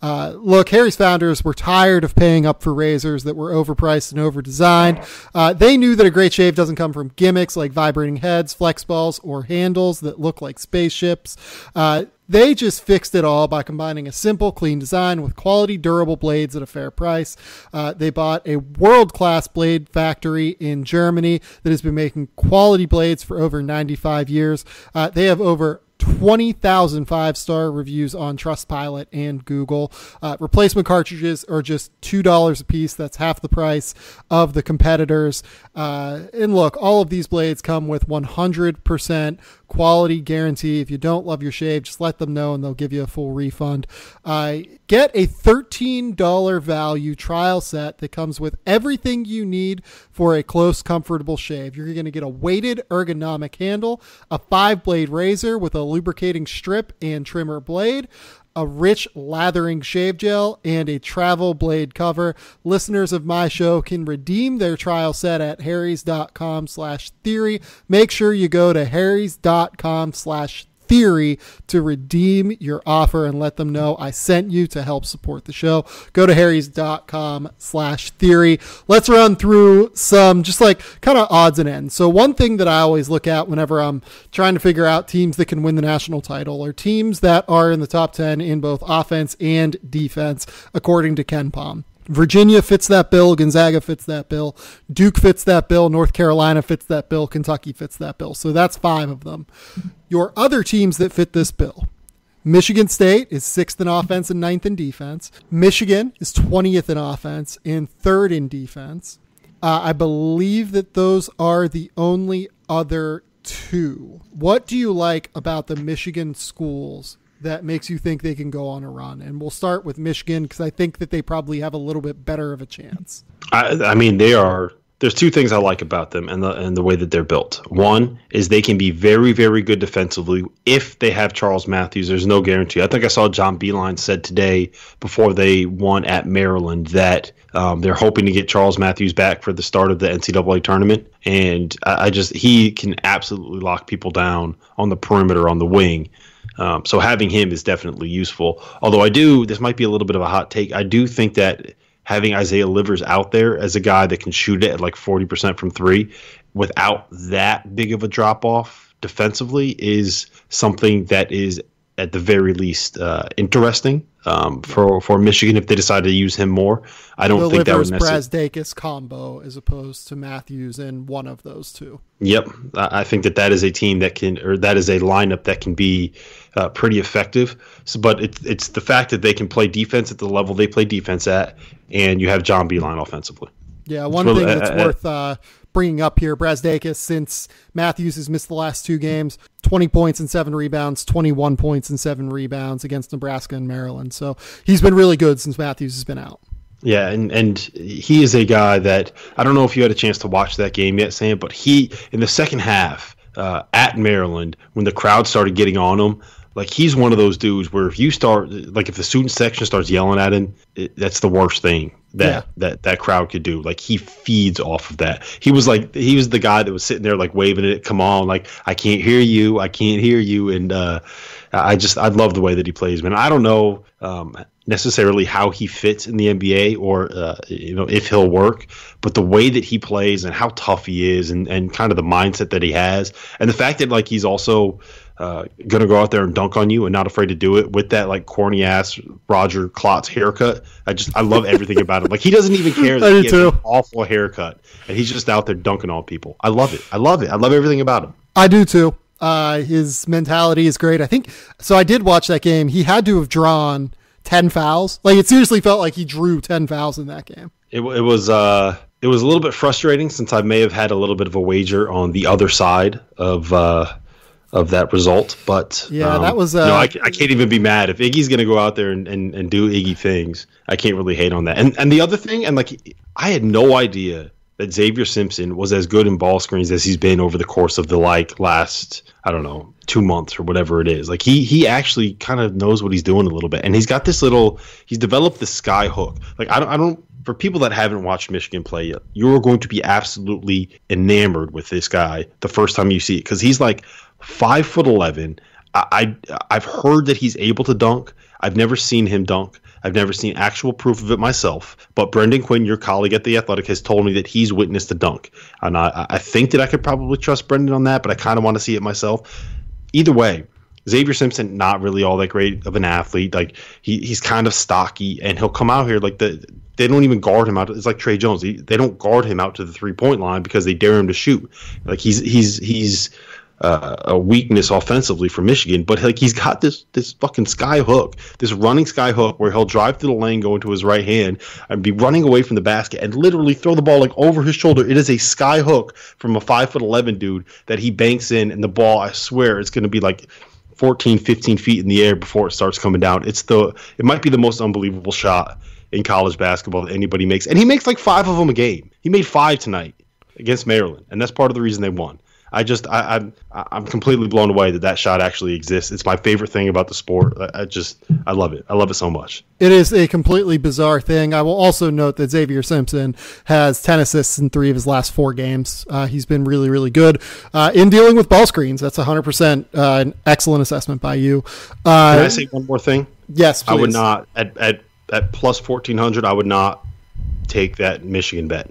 Look, Harry's founders were tired of paying up for razors that were overpriced and overdesigned. They knew that a great shave doesn't come from gimmicks like vibrating heads, flex balls, or handles that look like spaceships. They just fixed it all by combining a simple, clean design with quality, durable blades at a fair price. They bought a world-class blade factory in Germany that has been making quality blades for over 95 years. They have over 20,000 5-star reviews on Trustpilot and Google. Replacement cartridges are just $2 a piece. That's half the price of the competitors. And look, all of these blades come with 100% quality guarantee. If you don't love your shave, just let them know and they'll give you a full refund. Get a $13 value trial set that comes with everything you need for a close, comfortable shave. You're going to get a weighted ergonomic handle, a 5-blade razor with a lubricating strip and trimmer blade, a rich lathering shave gel, and a travel blade cover. Listeners of my show can redeem their trial set at harrys.com/theory. Make sure you go to harrys.com/theory to redeem your offer and let them know I sent you to help support the show. Go to harrys.com/theory. Let's run through some just like kind of odds and ends. So one thing that I always look at whenever I'm trying to figure out teams that can win the national title are teams that are in the top 10 in both offense and defense, according to Ken Pom. Virginia fits that bill. Gonzaga fits that bill. Duke fits that bill. North Carolina fits that bill. Kentucky fits that bill. So that's 5 of them. Your other teams that fit this bill: Michigan State is 6th in offense and 9th in defense. Michigan is 20th in offense and 3rd in defense. I believe that those are the only other 2. What do you like about the Michigan schools that makes you think they can go on a run? And we'll start with Michigan because I think that they probably have a little bit better of a chance. I mean, there's 2 things I like about them and the way that they're built. One is they can be very, very good defensively if they have Charles Matthews. There's no guarantee. I think I saw John Beilein said today before they won at Maryland that they're hoping to get Charles Matthews back for the start of the NCAA tournament. And he can absolutely lock people down on the perimeter, on the wing. So having him is definitely useful. Although this might be a little bit of a hot take, I do think that having Isaiah Livers out there as a guy that can shoot it at like 40% from 3 without that big of a drop-off defensively is something that is at the very least interesting for Michigan if they decide to use him more. I don't think that would necessarily... Brazdakis combo as opposed to Matthews in one of those 2. Yep. I think that is a team that can, or that is a lineup that can be pretty effective. So, but it's the fact that they can play defense at the level they play defense at, and you have John Beilein offensively. Yeah, one thing that's worth bringing up here, Brazdakis, since Matthews has missed the last 2 games, 20 points and 7 rebounds, 21 points and 7 rebounds against Nebraska and Maryland. So he's been really good since Matthews has been out. Yeah, and he is a guy that, I don't know if you had a chance to watch that game yet, Sam, but he, in the second half at Maryland, when the crowd started getting on him, like he's one of those dudes where if you start, like if the student section starts yelling at him, that's the worst thing that crowd could do. Like he feeds off of that. He was the guy that was sitting there like waving it, come on, like I can't hear you, and I love the way that he plays, man. I don't know necessarily how he fits in the NBA or if he'll work, but the way that he plays and how tough he is and kind of the mindset that he has, and the fact that like he's also gonna go out there and dunk on you and not afraid to do it with that like corny ass Roger Klotz haircut. I love everything about him. Like he doesn't even care that he has an awful haircut and he's just out there dunking on people. I love it. I love everything about him. I do too. His mentality is great. I think so. I did watch that game. He had to have drawn 10 fouls. Like it seriously felt like he drew 10 fouls in that game. It was a little bit frustrating since I may have had a little bit of a wager on the other side of that result, but yeah, that was I can't even be mad if Iggy's going to go out there and do Iggy things. I can't really hate on that. And the other thing, and like I had no idea that Xavier Simpson was as good in ball screens as he's been over the course of the last, I don't know, 2 months or whatever it is. Like he actually kind of knows what he's doing a little bit, and he's got he's developed the sky hook. Like I don't. For people that haven't watched Michigan play yet, you're going to be absolutely enamored with this guy the first time you see it because he's like 5'11". I've heard that he's able to dunk. I've never seen him dunk. I've never seen actual proof of it myself. But Brendan Quinn, your colleague at The Athletic, has told me that he's witnessed a dunk. And I think that I could probably trust Brendan on that, but I kind of want to see it myself. Either way, Xavier Simpson, not really all that great of an athlete. Like he's kind of stocky, and he'll come out here like they don't even guard him out. It's like Trey Jones. They don't guard him out to the 3-point line because they dare him to shoot. Like he's a weakness offensively for Michigan, but like he's got this fucking sky hook, this running sky hook where he'll drive to the lane, go into his right hand, and be running away from the basket and literally throw the ball like over his shoulder. It is a sky hook from a 5'11" dude that he banks in, and the ball, I swear, it's going to be like 14, 15 feet in the air before it starts coming down. It might be the most unbelievable shot in college basketball that anybody makes. And he makes like 5 of them a game. He made 5 tonight against Maryland, and that's part of the reason they won. I'm completely blown away that shot actually exists. It's my favorite thing about the sport. I love it. I love it so much. It is a completely bizarre thing. I will also note that Xavier Simpson has 10 assists in 3 of his last 4 games. He's been really, really good in dealing with ball screens. That's 100% an excellent assessment by you. Can I say one more thing? Yes, please. I would not at plus 1,400. I would not take that Michigan bet.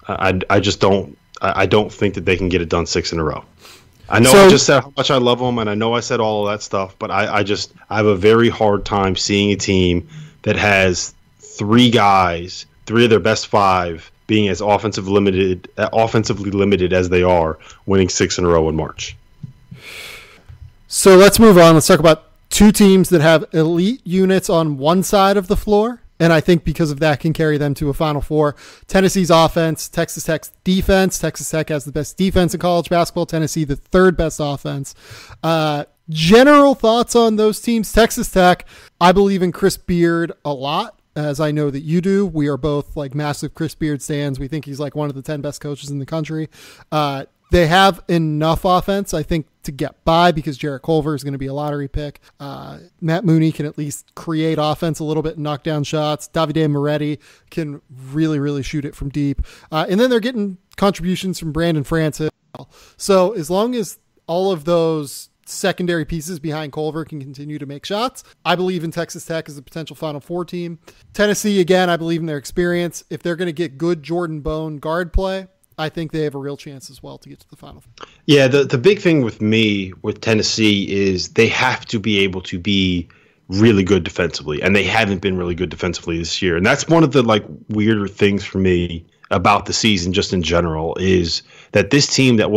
I just don't. I don't think that they can get it done 6 in a row. I know I just said how much I love them, and I know I said all of that stuff, but I have a very hard time seeing a team that has 3 guys, 3 of their best 5, being as offensively limited as they are, winning 6 in a row in March. So let's move on. Let's talk about 2 teams that have elite units on one side of the floor, and I think because of that can carry them to a Final Four. Tennessee's offense, Texas Tech's defense. Texas Tech has the best defense in college basketball. Tennessee, the 3rd best offense. General thoughts on those teams. Texas Tech, I believe in Chris Beard a lot, as I know that you do. We are both like massive Chris Beard stands. We think he's like one of the 10 best coaches in the country. They have enough offense, I think, to get by because Jarrett Culver is going to be a lottery pick. Matt Mooney can at least create offense a little bit and knock down shots. Davide Moretti can really, really shoot it from deep. And then they're getting contributions from Brandon Francis. So as long as all of those secondary pieces behind Culver can continue to make shots, I believe in Texas Tech as a potential Final Four team. Tennessee, again, I believe in their experience. If they're going to get good Jordan Bone guard play, I think they have a real chance as well to get to the Final Four. Yeah, the big thing with me with Tennessee is they have to be able to be really good defensively, and they haven't been really good defensively this year. And that's one of the like weirder things for me about the season just in general is that this team that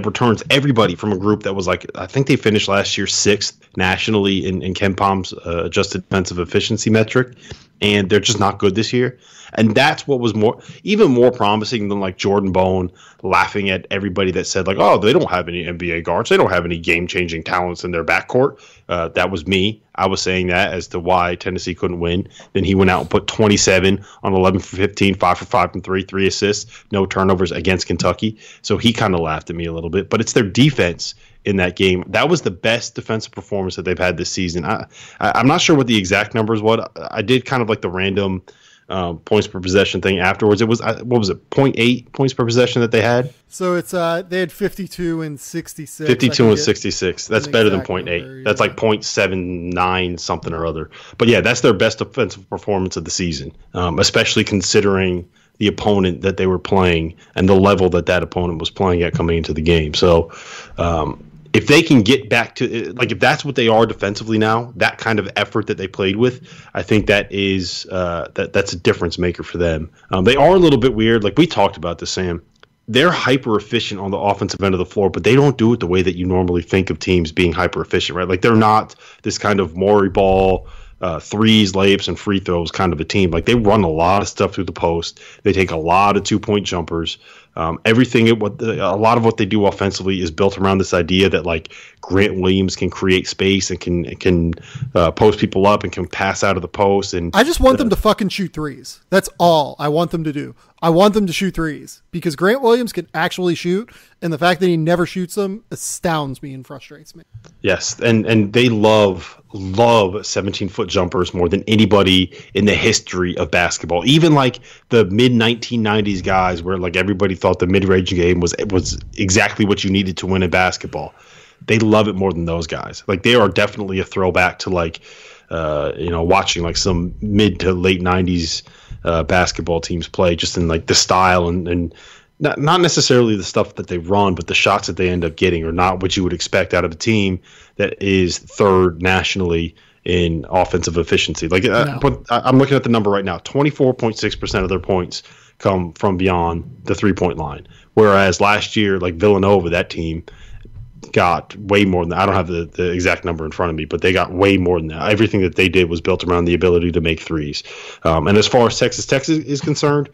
returns everybody from a group that was like, I think they finished last year 6th nationally in Ken Palm's adjusted defensive efficiency metric, and they're just not good this year. And that's what was even more promising than like Jordan Bone laughing at everybody that said like, oh, they don't have any NBA guards. They don't have any game-changing talents in their backcourt. That was me. I was saying that as to why Tennessee couldn't win. Then he went out and put 27 on 11 for 15, 5 for 5 from 3 assists, no turnovers against Kentucky. So he kind of laughed at me a little bit. But it's their defense in that game. That was the best defensive performance that they've had this season. I'm not sure what the exact numbers was. I did kind of like the random points per possession thing afterwards. It was, what was it, 0.8 points per possession that they had? So it's they had 52 and 66. 52 and 66. That's better than 0.8. Number, that's like 0.79 something or other. But yeah, that's their best offensive performance of the season, especially considering the opponent that they were playing and the level that opponent was playing at coming into the game. So if they can get back to, like, if that's what they are defensively now, that kind of effort that they played with, I think that is that's a difference maker for them. They are a little bit weird. Like we talked about this, Sam. They're hyper efficient on the offensive end of the floor, but they don't do it the way that you normally think of teams being hyper efficient, right? Like they're not this kind of Maury ball, threes, layups, and free throws kind of a team. Like they run a lot of stuff through the post. They take a lot of 2-point jumpers. A lot of what they do offensively is built around this idea that like Grant Williams can create space and can post people up and can pass out of the post. And I just want them to fucking shoot threes. That's all I want them to do. I want them to shoot threes because Grant Williams can actually shoot, and the fact that he never shoots them astounds me and frustrates me. Yes, and they love 17-foot jumpers more than anybody in the history of basketball. Even like the mid-1990s guys where like everybody thought the mid-range game was exactly what you needed to win in basketball. They love it more than those guys. Like they are definitely a throwback to like watching like some mid to late 90s basketball teams play, just in like the style and not necessarily the stuff that they run, but the shots that they end up getting are not what you would expect out of a team that is 3rd nationally in offensive efficiency. Like I'm looking at the number right now, 24.6% of their points come from beyond the 3-point line. Whereas last year, like Villanova, that team got way more than that. I don't have the exact number in front of me, but they got way more than that. Everything that they did was built around the ability to make threes. And as far as Texas Tech is concerned,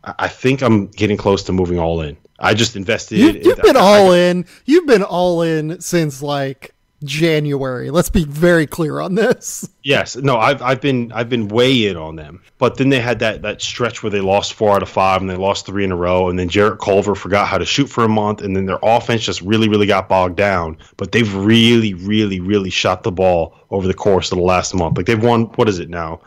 I think I'm getting close to moving all in. I just invested. You've been all in. You've been all in since like January. Let's be very clear on this. Yes, no, I've been way in on them, but then they had that stretch where they lost 4 out of 5 and they lost 3 in a row, and then Jarrett Culver forgot how to shoot for a month, and then their offense just really got bogged down. But they've really shot the ball over the course of the last month. Like they've won, what is it now?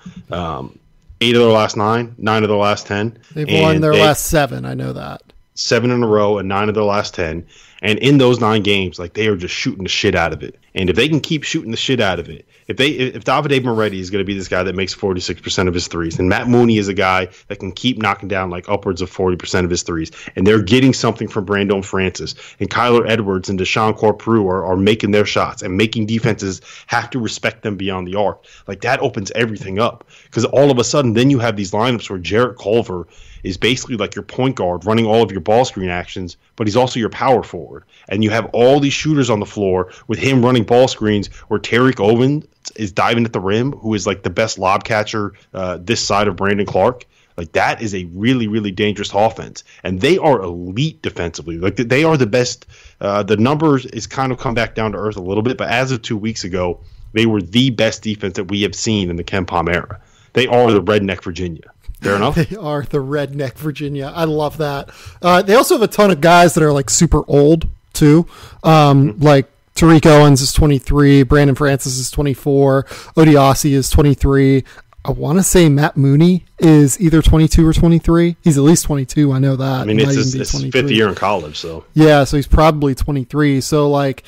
8 of their last 9, 9 of their last 10. They've won their last 7. I know that. 7 in a row and 9 of their last 10. And in those 9 games, like they are just shooting the shit out of it. And if they can keep shooting the shit out of it, if Davide Moretti is going to be this guy that makes 46% of his threes, and Matt Mooney is a guy that can keep knocking down like upwards of 40% of his threes, and they're getting something from Brandon Francis and Kyler Edwards and Deshaun Corprew are making their shots and making defenses have to respect them beyond the arc. Like that opens everything up, because all of a sudden then you have these lineups where Jarrett Culver is basically like your point guard running all of your ball screen actions, but he's also your power forward. And you have all these shooters on the floor with him running ball screens where Tariq Owen is diving at the rim, who is like the best lob catcher this side of Brandon Clark. Like that is a really dangerous offense. And they are elite defensively. Like they are the best. The numbers is kind of come back down to earth a little bit, but as of 2 weeks ago, they were the best defense that we have seen in the KenPom era. They are the Redneck Virginia. Fair enough. They are the Redneck Virginia. I love that. They also have a ton of guys that are like super old too. Like Tariq Owens is 23, Brandon Francis is 24, Odiasi is 23. I want to say Matt Mooney is either 22 or 23. He's at least 22. I know that. I mean, it's his 5th year in college, so. Yeah, so he's probably 23. So, like,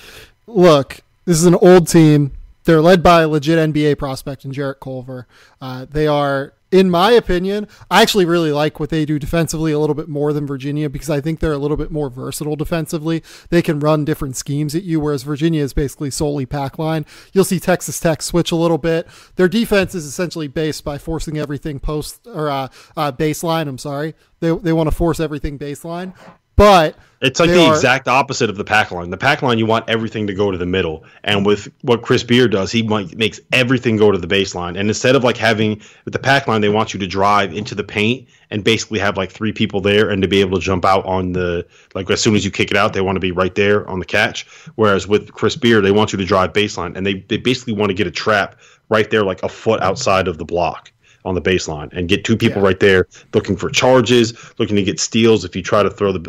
look, this is an old team. They're led by a legit NBA prospect in Jarrett Culver. They are, in my opinion, I actually really like what they do defensively a little bit more than Virginia, because I think they're a little bit more versatile defensively. They can run different schemes at you, whereas Virginia is basically solely pack line. You'll see Texas Tech switch a little bit. Their defense is essentially based by forcing everything baseline. I'm sorry. They want to force everything baseline. But it's like the exact opposite of the pack line. The pack line, you want everything to go to the middle. And with what Chris Beard does, he makes everything go to the baseline. And instead of like having with the pack line, they want you to drive into the paint and basically have like 3 people there and to be able to jump out on the, like as soon as you kick it out, they want to be right there on the catch. Whereas with Chris Beard, they want you to drive baseline, and they basically want to get a trap right there, like a foot outside of the block on the baseline, and get 2 people right there looking for charges, looking to get steals. If you try to throw the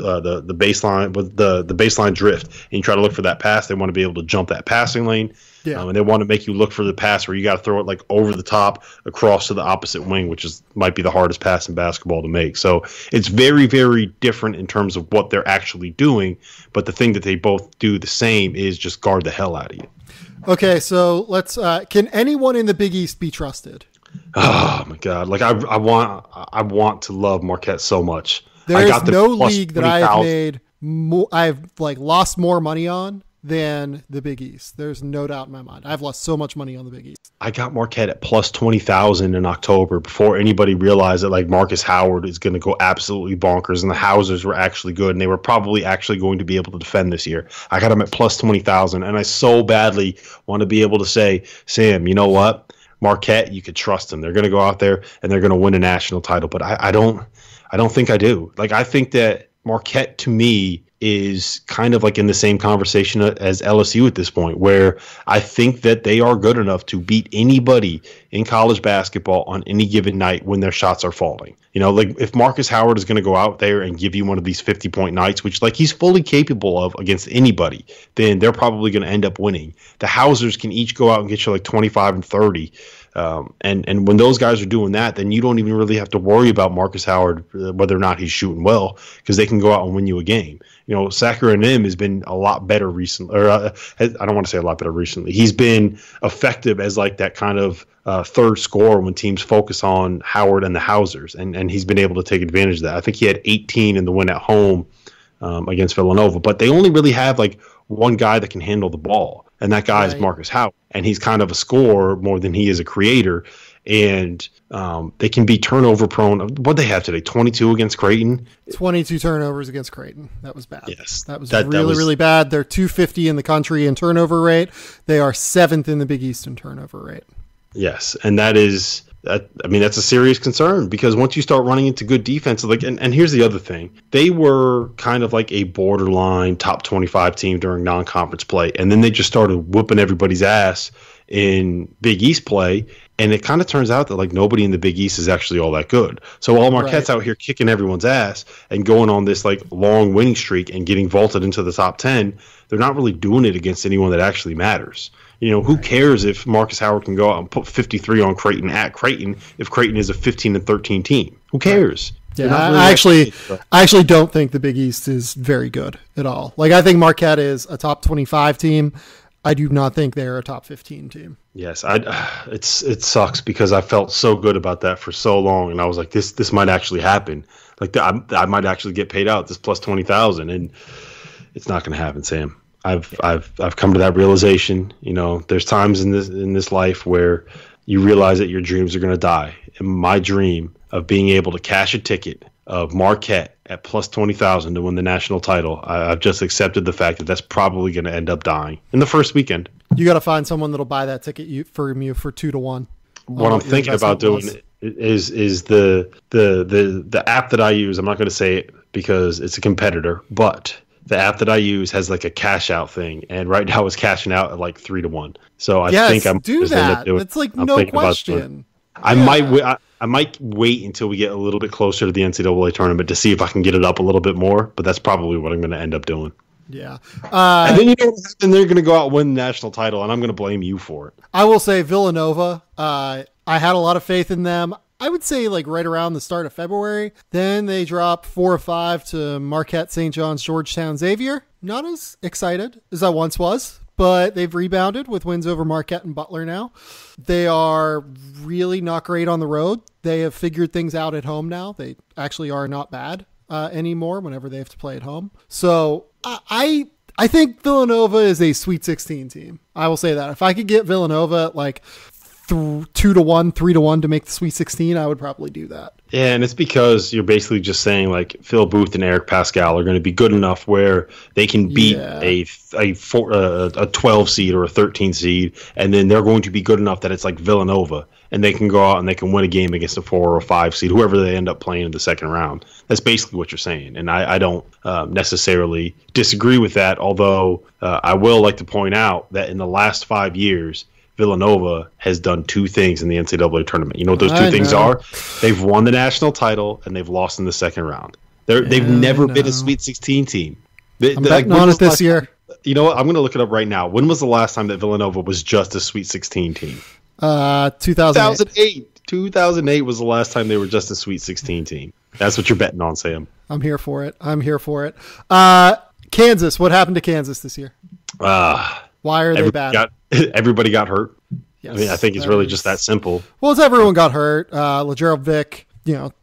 baseline with the baseline drift and you try to look for that pass, they want to be able to jump that passing lane. And they want to make you look for the pass where you got to throw it like over the top across to the opposite wing, which might be the hardest pass in basketball to make. So it's very different in terms of what they're actually doing. But the thing that they both do the same is just guard the hell out of you. Okay, so let's. Can anyone in the Big East be trusted? Oh my God! Like I want to love Marquette so much. There is no league that I have made. I've like lost more money on than the Big East. There's no doubt in my mind. I've lost so much money on the Big East. I got Marquette at plus 20,000 in October before anybody realized that like Marcus Howard is going to go absolutely bonkers, and the Housers were actually good, and they were probably actually going to be able to defend this year. I got them at plus 20,000, and I so badly want to be able to say, Sam, you know what? Marquette, you could trust them. They're going to go out there and they're going to win a national title. But I don't think I do. Like, I think that Marquette, to me, is kind of like in the same conversation as LSU at this point, where I think that they are good enough to beat anybody in college basketball on any given night when their shots are falling. You know, like if Marcus Howard is going to go out there and give you one of these 50-point nights, which like he's fully capable of against anybody, then they're probably going to end up winning. The Housers can each go out and get you like 25 and 30. And when those guys are doing that, then you don't even really have to worry about Marcus Howard, whether or not he's shooting well, because they can go out and win you a game. You know, Sacramento has been a lot better recently, or I don't want to say a lot better recently. He's been effective as like that kind of third scorer when teams focus on Howard and the Housers, and he's been able to take advantage of that. I think he had 18 in the win at home against Villanova, but they only really have like one guy that can handle the ball, and that guy is Marcus Howard, and he's kind of a scorer more than he is a creator. And they can be turnover prone. What they have today, 22 against Creighton. 22 turnovers against Creighton. That was bad. Yes. That was really bad. They're 250 in the country in turnover rate. They are 7th in the Big East in turnover rate. Yes, and that is that's a serious concern, because once you start running into good defense, like, and here's the other thing, they were kind of like a borderline top 25 team during non-conference play, and then they just started whooping everybody's ass in Big East play, and it kind of turns out that like nobody in the Big East is actually all that good. So while Marquette's out here kicking everyone's ass and going on this like long winning streak and getting vaulted into the top 10, they're not really doing it against anyone that actually matters. Who cares if Marcus Howard can go out and put 53 on Creighton at Creighton if Creighton is a 15-13 team? Who cares? Yeah, I actually don't think the Big East is very good at all. Like, I think Marquette is a top 25 team. I do not think they're a top 15 team. Yes, it sucks because I felt so good about that for so long, and I was like, this might actually happen. Like, I might actually get paid out this plus 20,000, and it's not going to happen, Sam. I've come to that realization. There's times in this life where you realize that your dreams are going to die. And my dream of being able to cash a ticket of Marquette at plus 20,000 to win the national title, I've just accepted the fact that that's probably going to end up dying in the first weekend. You got to find someone that'll buy that ticket from you for 2-1. What I'm thinking about doing is the app that I use. I'm not going to say it because it's a competitor, but the app that I use has like a cash out thing, and right now it's cashing out at like 3-1. So I think I'm do that. It's like no question. I might wait until we get a little bit closer to the NCAA tournament to see if I can get it up a little bit more, but that's probably what I'm going to end up doing. Yeah. And then they're going to go out and win the national title, and I'm going to blame you for it. I will say Villanova, I had a lot of faith in them. I would say like right around the start of February. Then they dropped 4 or 5 to Marquette, St. John's, Georgetown, Xavier. Not as excited as I once was, but they've rebounded with wins over Marquette and Butler now. They are really not great on the road. They have figured things out at home now. They actually are not bad anymore whenever they have to play at home. So I think Villanova is a Sweet 16 team. I will say that. If I could get Villanova at like 2-1, 3-1 to make the Sweet 16, I would probably do that. Yeah, and it's because you're basically just saying like Phil Booth and Eric Pascal are going to be good enough where they can beat a 12 seed or a 13 seed, and then they're going to be good enough that it's like Villanova, and they can go out and they can win a game against a 4 or a 5 seed, whoever they end up playing in the second round. That's basically what you're saying, and I don't necessarily disagree with that, although I will like to point out that in the last 5 years, Villanova has done 2 things in the NCAA tournament. You know what those 2 things are? They've won the national title and they've lost in the second round. They've never been a Sweet 16 team. I'm betting on it this year. You know what? I'm going to look it up right now. When was the last time that Villanova was just a Sweet 16 team? 2008. 2008 was the last time they were just a Sweet 16 team. That's what you're betting on, Sam. I'm here for it. Kansas. What happened to Kansas this year? Why are they bad? Everybody got hurt. Yes, I mean, I think it's really just that simple. Well, it's everyone got hurt. LaGerald Vick,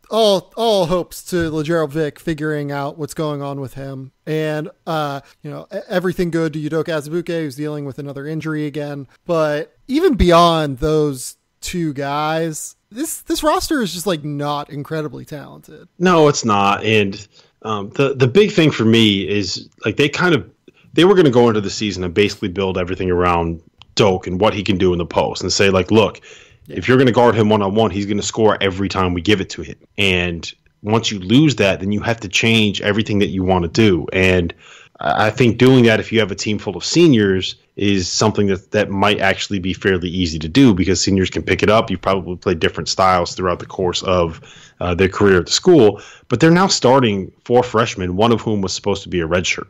all hopes to LaGerald Vick figuring out what's going on with him. And, everything good to Udoka Azubuike, who's dealing with another injury again. But even beyond those 2 guys, this roster is just like not incredibly talented. No, it's not. And the big thing for me is like they were going to go into the season and basically build everything around Doak and what he can do in the post and say, like, look, if you're going to guard him one-on-one, he's going to score every time we give it to him. And once you lose that, then you have to change everything that you want to do. And I think doing that if you have a team full of seniors is something that might actually be fairly easy to do because seniors can pick it up. You've probably played different styles throughout the course of their career at the school. But they're now starting 4 freshmen, one of whom was supposed to be a redshirt.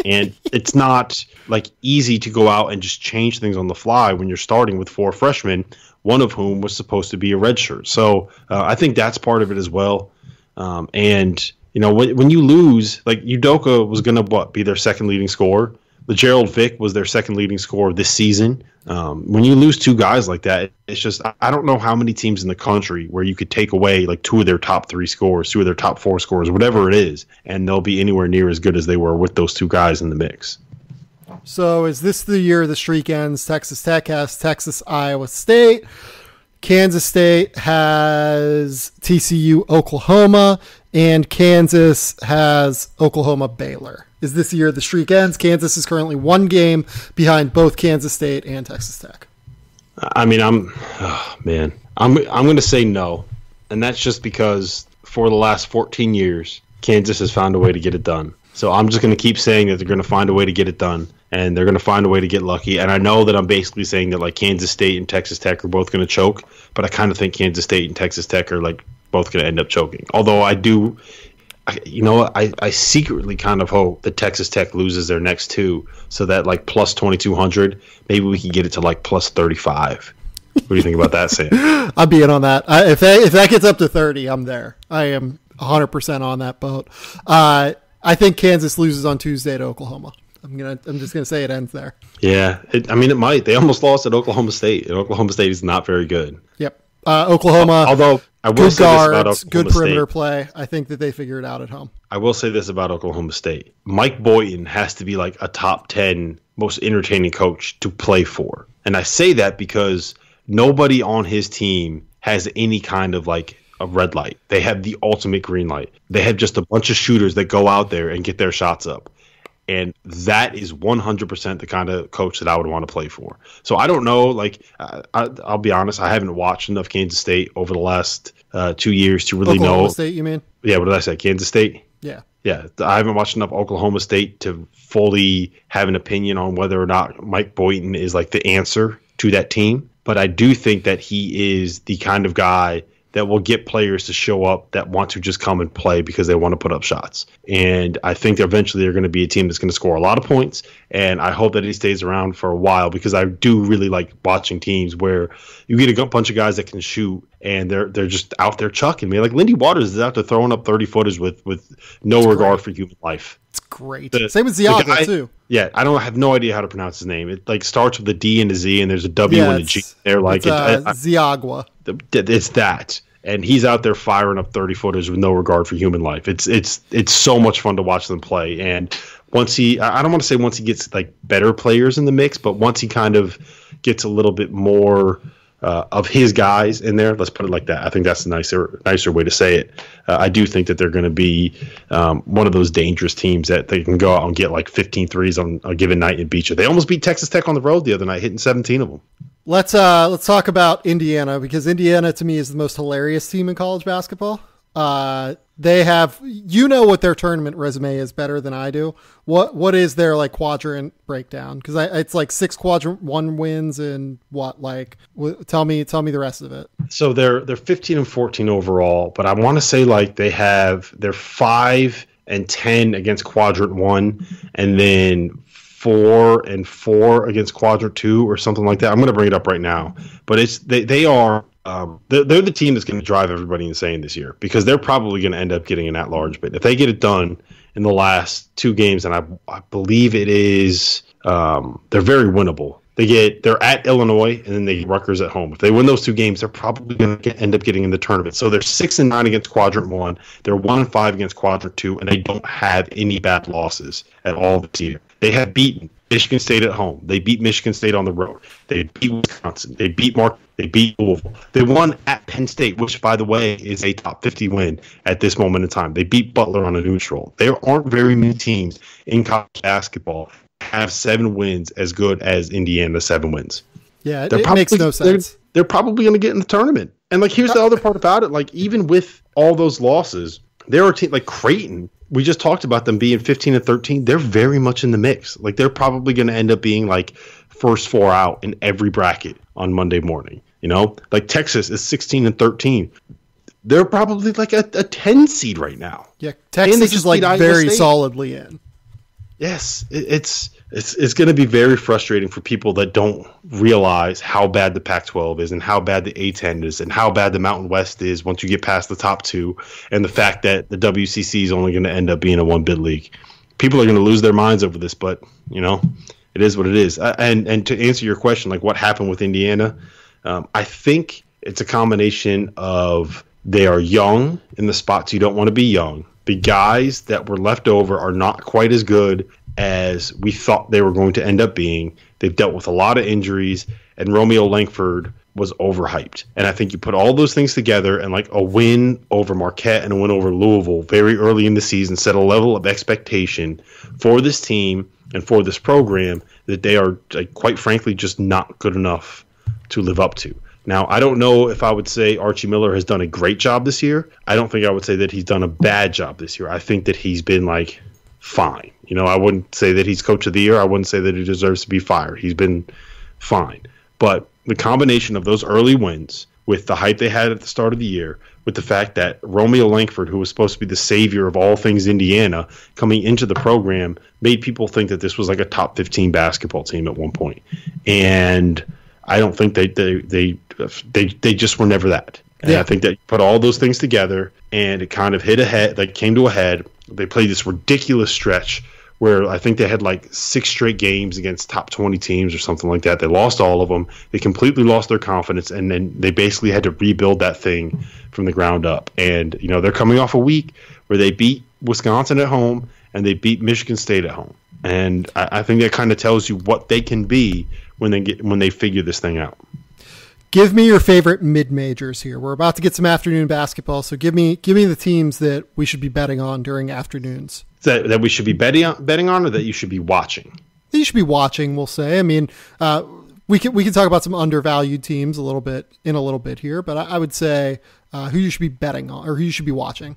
And it's not like easy to go out and just change things on the fly when you're starting with 4 freshmen, one of whom was supposed to be a redshirt. So I think that's part of it as well. And when you lose, like Udoka was going to be their second leading scorer. LaGerald Vick was their second leading scorer this season. When you lose 2 guys like that, it's just I don't know how many teams in the country where you could take away like 2 of their top 3 scorers, 2 of their top 4 scorers, whatever it is, and they'll be anywhere near as good as they were with those 2 guys in the mix. So is this the year the streak ends? Texas Tech has Texas, Iowa State. Kansas State has TCU, Oklahoma, and Kansas has Oklahoma, Baylor. Is this the year the streak ends? Kansas is currently 1 game behind both Kansas State and Texas Tech. I mean, I'm going to say no, and that's just because for the last 14 years, Kansas has found a way to get it done. So I'm just going to keep saying that they're going to find a way to get it done, and they're going to find a way to get lucky. And I know that I'm basically saying that like Kansas State and Texas Tech are both going to choke, but I kind of think Kansas State and Texas Tech are like both going to end up choking. Although I secretly kind of hope that Texas Tech loses their next two, so that like plus 2,200, maybe we can get it to like plus 35. What do you think about that, Sam? I'm being on that. If that gets up to 30, I'm there. I am 100% on that boat. I think Kansas loses on Tuesday to Oklahoma. I'm just gonna say it ends there. Yeah, it might. They almost lost at Oklahoma State, and Oklahoma State is not very good. Yep. Oklahoma. Although I will good say guards, this about Oklahoma good perimeter State. play. I think that they figure it out at home. I will say this about Oklahoma State. Mike Boynton has to be like a top 10 most entertaining coach to play for, and I say that because nobody on his team has any kind of like a red light. They have the ultimate green light. They have just a bunch of shooters that go out there and get their shots up. And that is 100% the kind of coach that I would want to play for. So I don't know. Like, I'll be honest. I haven't watched enough Kansas State over the last 2 years to really Oklahoma know. State, you mean? Yeah, what did I say? Kansas State? Yeah. Yeah, I haven't watched enough Oklahoma State to fully have an opinion on whether or not Mike Boynton is like the answer to that team. But I do think that he is the kind of guy that will get players to show up that want to just come and play because they want to put up shots. And I think eventually they're going to be a team that's going to score a lot of points. And I hope that he stays around for a while because I do really like watching teams where you get a bunch of guys that can shoot and they're just out there chucking. Man, like Lindy Waters is out there throwing up 30-footers with no regard for human life. It's great. Same with Ziaga, too. Yeah, I have no idea how to pronounce his name. It like starts with a D and a Z, and there's a W and a G. They're like Ziagwa. It's that, and he's out there firing up 30-footers with no regard for human life. It's so much fun to watch them play. And I don't want to say once he gets like better players in the mix, but once he kind of gets a little bit more of his guys in there, let's put it like that. I think that's a nicer way to say it. I do think that they're going to be one of those dangerous teams that they can go out and get like 15 threes on a given night and beat you. They almost beat Texas Tech on the road the other night, hitting 17 of them. Let's talk about Indiana, because Indiana to me is the most hilarious team in college basketball. They have, what their tournament resume is better than I do. What is their like quadrant breakdown? Because it's like 6 quadrant 1 wins and what, like tell me the rest of it. So they're 15 and 14 overall, but I want to say like they're 5 and 10 against quadrant 1, and then 4 and 4 against quadrant 2 or something like that. I'm going to bring it up right now, but they are. They're the team that's going to drive everybody insane this year because they're probably going to end up getting an at-large bid. If they get it done in the last 2 games, and I believe it is, they're very winnable. They're at Illinois and then they get Rutgers at home. If they win those 2 games, they're probably going to end up getting in the tournament. So they're 6 and 9 against quadrant 1. They're 1 and 5 against quadrant 2, and they don't have any bad losses at all this year. They have beaten Michigan State at home. They beat Michigan State on the road. They beat Wisconsin. They beat They beat Louisville. They won at Penn State, which, by the way, is a top 50 win at this moment in time. They beat Butler on a neutral. There aren't very many teams in college basketball that have 7 wins as good as Indiana's 7 wins. Yeah, it makes no sense. They're probably going to get in the tournament. And, like, here's the other part about it. Like, even with all those losses, there are teams like Creighton. We just talked about them being 15 and 13. They're very much in the mix. Like, they're probably going to end up being, like, first 4 out in every bracket on Monday morning. You know, like Texas is 16 and 13. They're probably like a 10 seed right now. Yeah, Texas is like very solidly in. Yes, it's going to be very frustrating for people that don't realize how bad the Pac-12 is and how bad the A-10 is and how bad the Mountain West is once you get past the top 2, and the fact that the WCC is only going to end up being a 1-bid league. People are going to lose their minds over this, but you know, it is what it is. And to answer your question, like what happened with Indiana, I think it's a combination of they are young in the spots you don't want to be young. The guys that were left over are not quite as good as we thought they were going to end up being. They've dealt with a lot of injuries, and Romeo Langford was overhyped. And I think you put all those things together, and like a win over Marquette and a win over Louisville very early in the season set a level of expectation for this team and for this program that they are, like, quite frankly, just not good enough to live up to. Now, I don't know if I would say Archie Miller has done a great job this year. I don't think I would say that he's done a bad job this year. I think that he's been like fine. I wouldn't say that he's coach of the year. I wouldn't say that he deserves to be fired. He's been fine. But the combination of those early wins with the hype they had at the start of the year, with the fact that Romeo Langford, who was supposed to be the savior of all things Indiana, coming into the program, made people think that this was like a top 15 basketball team at one point. And I don't think they just were never that. And I think that you put all those things together and it kind of came to a head. They played this ridiculous stretch where I think they had like 6 straight games against top 20 teams or something like that. They lost all of them. They completely lost their confidence, and then they basically had to rebuild that thing from the ground up. And, they're coming off a week where they beat Wisconsin at home and they beat Michigan State at home. And I think that kind of tells you what they can be when they figure this thing out. Give me your favorite mid-majors here. We're about to get some afternoon basketball, so give me the teams that we should be betting on during afternoons. That we should be betting on, or that you should be watching? That you should be watching, we'll say. I mean, we can talk about some undervalued teams a little bit here, but I would say who you should be betting on or who you should be watching.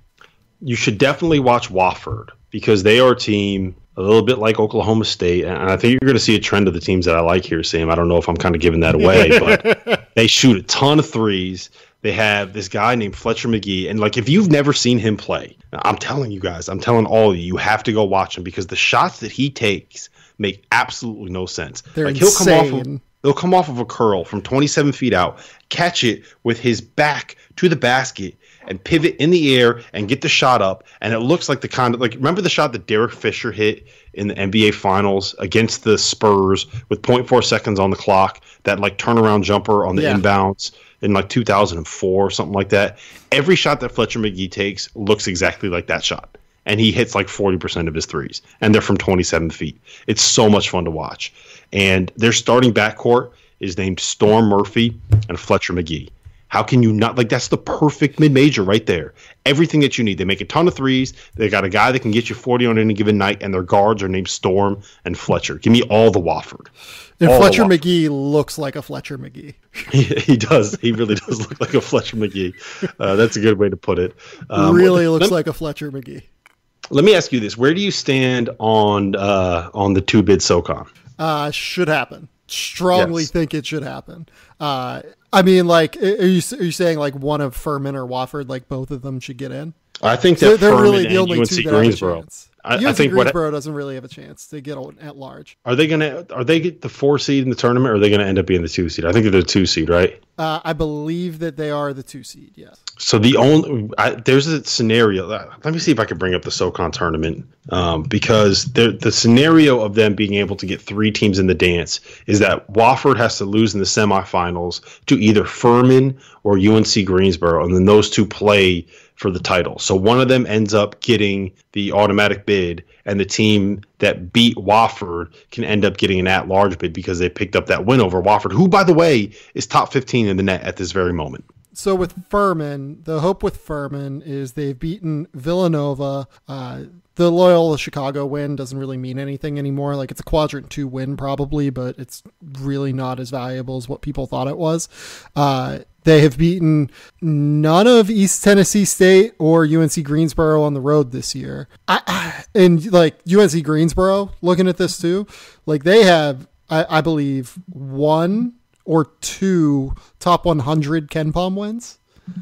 You should definitely watch Wofford because they are a team a little bit like Oklahoma State, and I think you're going to see a trend of the teams that I like here, Sam. I don't know if I'm kind of giving that away, but they shoot a ton of threes. They have this guy named Fletcher McGee, and if you've never seen him play, I'm telling you guys, I'm telling all of you, you have to go watch him because the shots that he takes make absolutely no sense. They're insane. He'll come off of a curl from 27 feet out, catch it with his back to the basket, and pivot in the air and get the shot up. And it looks like remember the shot that Derek Fisher hit in the NBA Finals against the Spurs with 0.4 seconds on the clock, that turnaround jumper on the inbounds in 2004 or something like that. Every shot that Fletcher McGee takes looks exactly like that shot. And he hits 40% of his threes, and they're from 27 feet. It's so much fun to watch. And their starting backcourt is named Storm Murphy and Fletcher McGee. How can you not? That's the perfect mid-major right there. Everything that you need. They make a ton of threes. They got a guy that can get you 40 on any given night, and their guards are named Storm and Fletcher. Give me all the Wofford. And Fletcher McGee looks like a Fletcher McGee. He does. He really does look like a Fletcher McGee. That's a good way to put it. Really looks like a Fletcher McGee. Let me ask you this. Where do you stand on the 2-bid SoCon? Should happen. Strongly think it should happen. I mean, are you saying one of Furman or Wofford, both of them should get in? I think that they're Furman really the only UNC two that Greensboro. have a chance. I think Greensboro doesn't really have a chance to get at large. Are they get the 4 seed in the tournament, or are they going to end up being the 2 seed? I think they're the 2 seed, right? I believe that they are the 2 seed. Yes. So there's a scenario. Let me see if I can bring up the SoCon tournament because the scenario of them being able to get 3 teams in the dance is that Wofford has to lose in the semifinals to either Furman or UNC Greensboro, and then those two play for the title. So one of them ends up getting the automatic bid, and the team that beat Wofford can end up getting an at-large bid because they picked up that win over Wofford, who, by the way, is top 15 in the net at this very moment. So with Furman, the hope with Furman is they've beaten Villanova. The Loyola Chicago win doesn't really mean anything anymore. It's a quadrant 2 win probably, but it's really not as valuable as what people thought it was. They have beaten none of East Tennessee State or UNC Greensboro on the road this year. And UNC Greensboro, looking at this too, they have, I believe, 1 or 2 top 100 KenPom wins.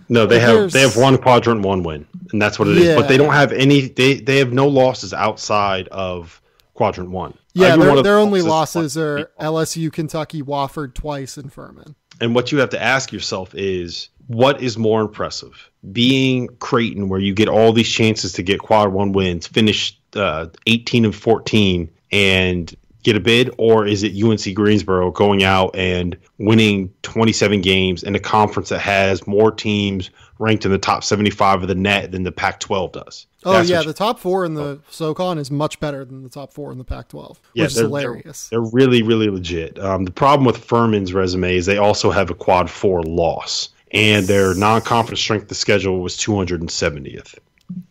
No, they have 1 quadrant 1 win, and that's what it is. But they don't have any. They have no losses outside of quadrant 1. Yeah, their only losses are LSU, Kentucky, Wofford twice, and Furman. And what you have to ask yourself is, what is more impressive? Being Creighton, where you get all these chances to get quad 1 wins, finish 18-14, and get a bid, or is it UNC Greensboro going out and winning 27 games in a conference that has more teams ranked in the top 75 of the net than the Pac-12 does? The top 4 in the SoCon is much better than the top 4 in the Pac-12, which is hilarious. They're really, really legit. The problem with Furman's resume is they also have a quad 4 loss, and their non-conference strength of schedule was 270th.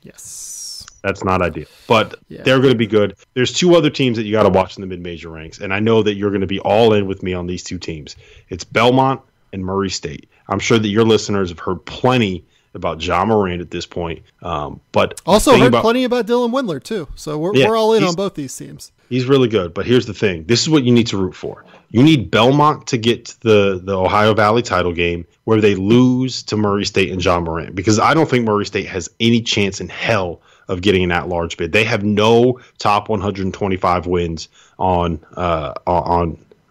Yes. That's not ideal, but they're going to be good. There's 2 other teams that you got to watch in the mid-major ranks, and I know that you're going to be all in with me on these 2 teams. It's Belmont and Murray State. I'm sure that your listeners have heard plenty about Ja Morant at this point. But also heard plenty about Dylan Windler too. So we're all in on both these teams. He's really good. But here's the thing. This is what you need to root for. You need Belmont to get to the Ohio Valley title game where they lose to Murray State and Ja Morant, because I don't think Murray State has any chance in hell of getting an at-large bid. They have no top 125 wins on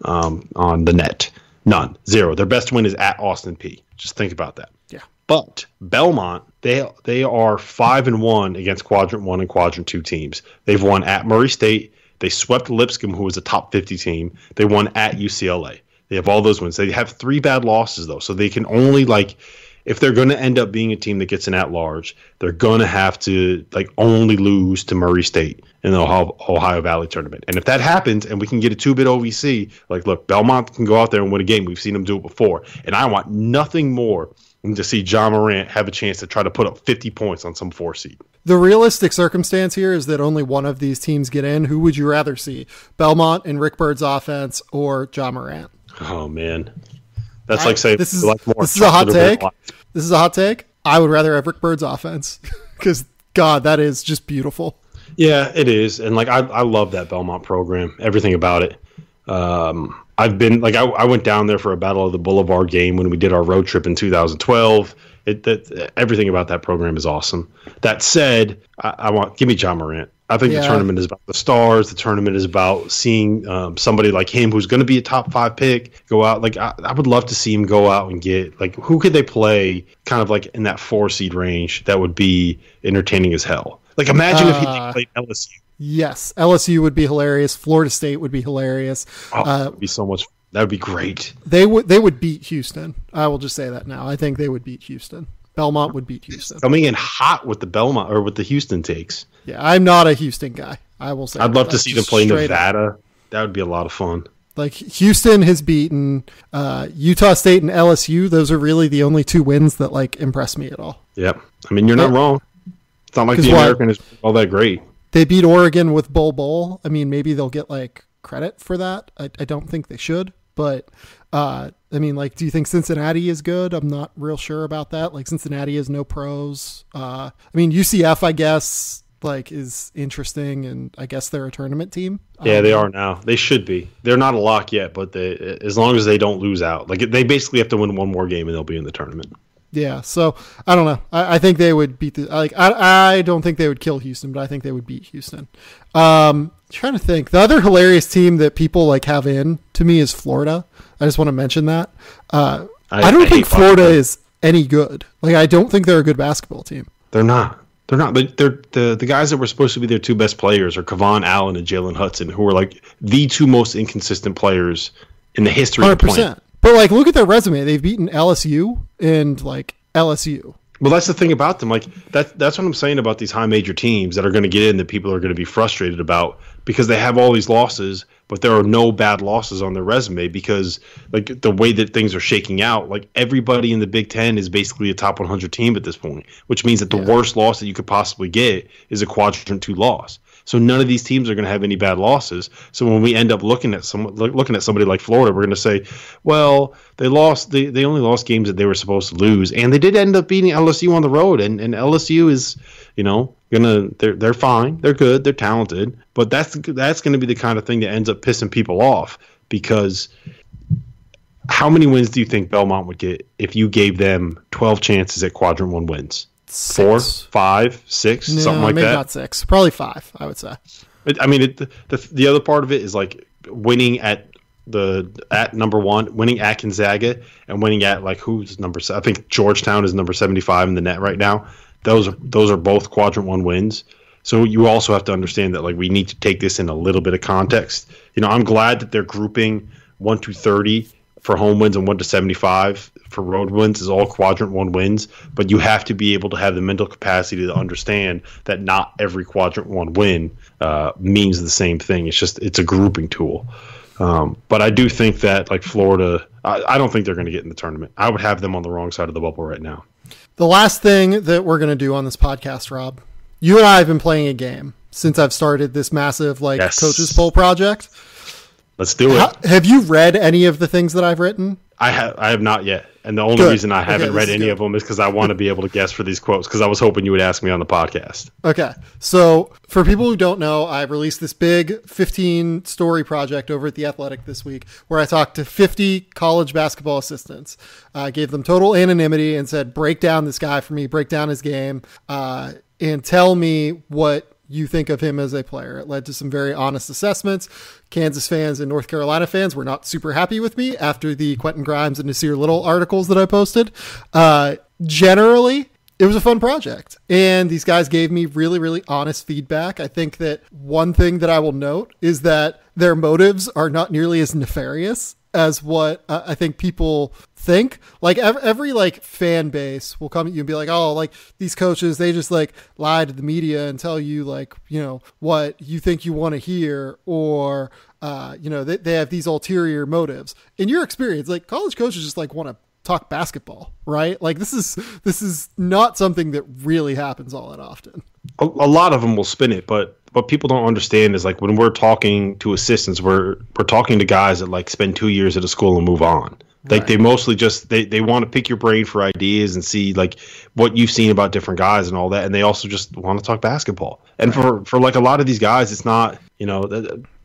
the net. None. Zero. Their best win is at Austin Peay. Just think about that. Yeah. But Belmont, they are 5-1 against Quadrant 1 and Quadrant 2 teams. They've won at Murray State. They swept Lipscomb, who was a top 50 team. They won at UCLA. They have all those wins. They have 3 bad losses, though, so they can only, if they're going to end up being a team that gets an at-large, they're going to have to, only lose to Murray State in the Ohio Valley tournament. And if that happens and we can get a 2-bid OVC, look, Belmont can go out there and win a game. We've seen them do it before. And I want nothing more than to see Ja Morant have a chance to try to put up 50 points on some 4 seed. The realistic circumstance here is that only one of these teams get in. Who would you rather see? Belmont and Rick Bird's offense or Ja Morant? Oh, man. That's like saying this is a hot take. This is a hot take. I would rather have Rick Bird's offense because, God, that is just beautiful. Yeah, it is. And I love that Belmont program, everything about it. I've been I went down there for a Battle of the Boulevard game when we did our road trip in 2012. Everything about that program is awesome. That said, give me Ja Morant. I think the tournament is about the stars. The tournament is about seeing somebody like him who's going to be a top 5 pick go out. I would love to see him go out and get who could they play kind of in that 4 seed range that would be entertaining as hell. Imagine if he played LSU. Yes, LSU would be hilarious. Florida State would be hilarious. That would be so much. That would be great. They would beat Houston. I will just say that now. I think they would beat Houston. Belmont would beat Houston. Coming in hot with the Belmont or with the Houston takes. Yeah, I'm not a Houston guy. I will say. I'd love to see them play Nevada. That would be a lot of fun. Houston has beaten Utah State and LSU. Those are really the only 2 wins that impress me at all. Yep. I mean, you're not wrong. It's not like the American is all that great. They beat Oregon with Bowl. I mean, maybe they'll get credit for that. I don't think they should, but I mean, do you think Cincinnati is good? I'm not real sure about that. Cincinnati has no pros. I mean, UCF, I guess, is interesting, and I guess they're a tournament team. Yeah, they are now. They should be. They're not a lock yet, but as long as they don't lose out, they basically have to win 1 more game and they'll be in the tournament. Yeah, so I don't know. I think they would beat I don't think they would kill Houston, but I think they would beat Houston. Trying to think. The other hilarious team that people have in to me is Florida. I just want to mention that. I don't think Florida is any good. I don't think they're a good basketball team. They're not. They're not. But the guys that were supposed to be their 2 best players are Kevon Allen and Jalen Hudson, who are the 2 most inconsistent players in the history 100%. Of the planet. But look at their resume. They've beaten LSU and LSU. Well, that's the thing about them. That's what I'm saying about these high major teams that are going to get in that people are going to be frustrated about because they have all these losses, but there are no bad losses on their resume because the way that things are shaking out, everybody in the Big Ten is basically a top 100 team at this point, which means that the worst loss that you could possibly get is a Quadrant 2 loss. So none of these teams are going to have any bad losses. So when we end up looking at somebody like Florida, we're going to say, well, they only lost games that they were supposed to lose, and they did end up beating LSU on the road. And LSU is, they're fine, they're good, they're talented, but that's going to be the kind of thing that ends up pissing people off because how many wins do you think Belmont would get if you gave them 12 chances at Quadrant 1 wins? 4, 5, 6, something like maybe that. Not 6, probably 5. I would say. The other part of it is winning at number 1, winning at Gonzaga, and winning at who's number 7. I think Georgetown is number 75 in the net right now. Those are both Quadrant 1 wins. So you also have to understand that we need to take this in a little bit of context. I'm glad that they're grouping 1 to 30 for home wins and 1 to 75 for road wins is all Quadrant 1 wins, but you have to be able to have the mental capacity to understand that not every Quadrant 1 win means the same thing. It's a grouping tool. But I do think that Florida, I don't think they're going to get in the tournament. I would have them on the wrong side of the bubble right now. The last thing that we're going to do on this podcast, Rob, you and I have been playing a game since I've started this massive coaches poll project. Let's do it. Have you read any of the things that I've written? I have not yet. And the only Good. reason I haven't read any of them is because I want to be able to guess for these quotes, because I was hoping you would ask me on the podcast. Okay. So for people who don't know, I released this big 15-story project over at The Athletic this week where I talked to 50 college basketball assistants. I gave them total anonymity and said, break down this guy for me, break down his game, and tell me what you think of him as a player. It led to some very honest assessments. Kansas fans and North Carolina fans were not super happy with me after the Quentin Grimes and Nasir Little articles that I posted. Generally, it was a fun project, and these guys gave me really, really honest feedback. I think that one thing that I will note is that their motives are not nearly as nefarious as what I think people think. Like every like fan base will come at you and be like, oh, like these coaches, they just like lie to the media and tell you like, you know, what you think you want to hear, or, you know, they have these ulterior motives. In your experience, like college coaches just like want to talk basketball, right? Like this is not something that really happens all that often. A lot of them will spin it, but what people don't understand is like when we're talking to assistants, we're talking to guys that like spend 2 years at a school and move on. Like right. They mostly just they want to pick your brain for ideas and see like what you've seen about different guys and all that, and they also just want to talk basketball. And right. for like a lot of these guys, it's not, you know,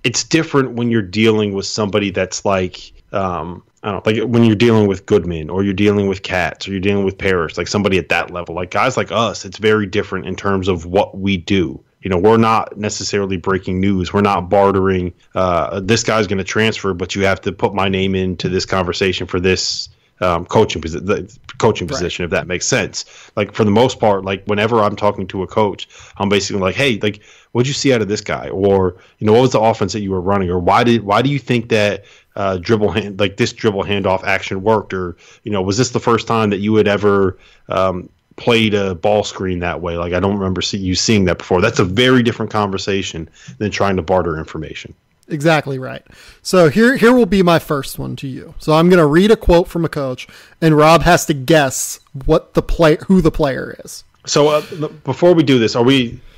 it's different when you're dealing with somebody that's like I don't know, like when you're dealing with Goodman or you're dealing with Katz or you're dealing with Parrish, like somebody at that level, like guys like us, it's very different in terms of what we do. You know, we're not necessarily breaking news. We're not bartering. This guy's going to transfer, but you have to put my name into this conversation for this coaching position, if that makes sense. Like for the most part, like whenever I'm talking to a coach, I'm basically like, hey, like what'd you see out of this guy? Or, you know, what was the offense that you were running? Or why do you think that this dribble handoff action worked? Or, you know, was this the first time that you had ever played a ball screen that way? Like I don't remember you seeing that before. That's a very different conversation than trying to barter information. Exactly right. So here will be my first one to you. So I'm going to read a quote from a coach, and Rob has to guess who the player is. So before we do this,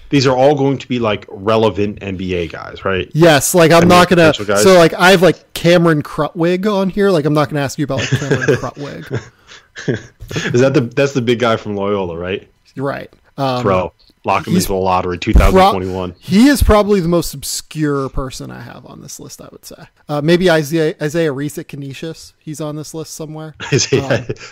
these are all going to be like relevant NBA guys, right? Yes. Like I'm not going to, so like I have like Cameron Krutwig on here. Like I'm not going to ask you about like Cameron Krutwig. That's the big guy from Loyola, right? Right. Pro. Lock him into the lottery 2021. He is probably the most obscure person I have on this list, I would say. Maybe Isaiah Reese at Canisius. He's on this list somewhere.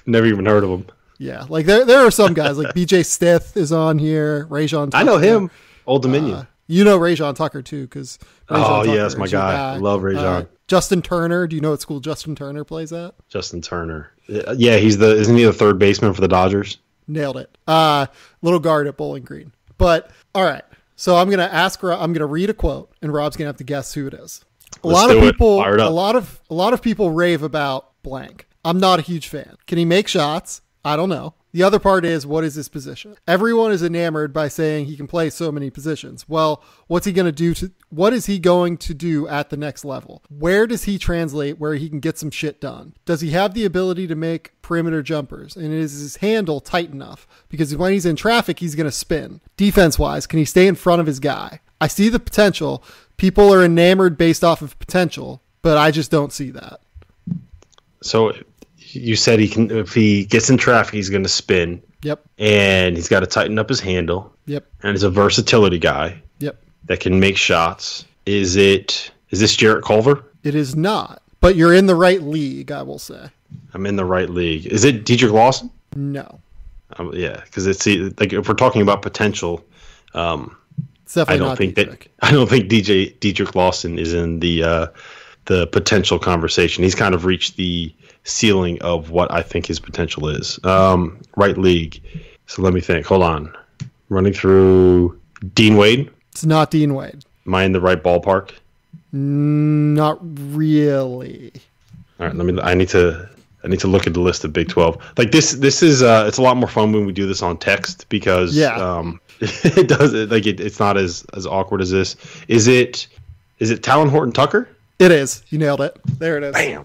Never even heard of him. Yeah, like there are some guys, like BJ Stith is on here, Rajon Tucker. I know him, Old Dominion. You know Rajon Tucker too, because that's my guy. I love Rajon. Justin Turner, do you know what school Justin Turner plays at? Justin Turner. Yeah, isn't he the third baseman for the Dodgers? Nailed it. Little guard at Bowling Green. But all right, so I'm gonna read a quote, and Rob's gonna have to guess who it is. A lot of people rave about blank. I'm not a huge fan. Can he make shots? I don't know. The other part is, what is his position? Everyone is enamored by saying he can play so many positions. Well, what is he going to do at the next level? Where does he translate where he can get some shit done? Does he have the ability to make perimeter jumpers? And is his handle tight enough? Because when he's in traffic, he's going to spin. Defense-wise, can he stay in front of his guy? I see the potential. People are enamored based off of potential, but I just don't see that. So you said if he gets in traffic, he's going to spin. Yep. And he's got to tighten up his handle. Yep. And he's a versatility guy. Yep. That can make shots. Is this Jarrett Culver? It is not. But you're in the right league, I will say. I'm in the right league. Is it Dedrick Lawson? No. Yeah, because it's like if we're talking about potential, it's definitely not Dedrick. I don't think Dedrick Lawson is in the potential conversation. He's kind of reached the ceiling of what I think his potential is. Right league. So let me think. Hold on. Running through Dean Wade. It's not Dean Wade. Am I in the right ballpark? Not really. All right. I need to look at the list of Big 12. Like this is it's a lot more fun when we do this on text because it does it's not as awkward as this. Is it Talon Horton Tucker? It is. You nailed it. There it is. Bam.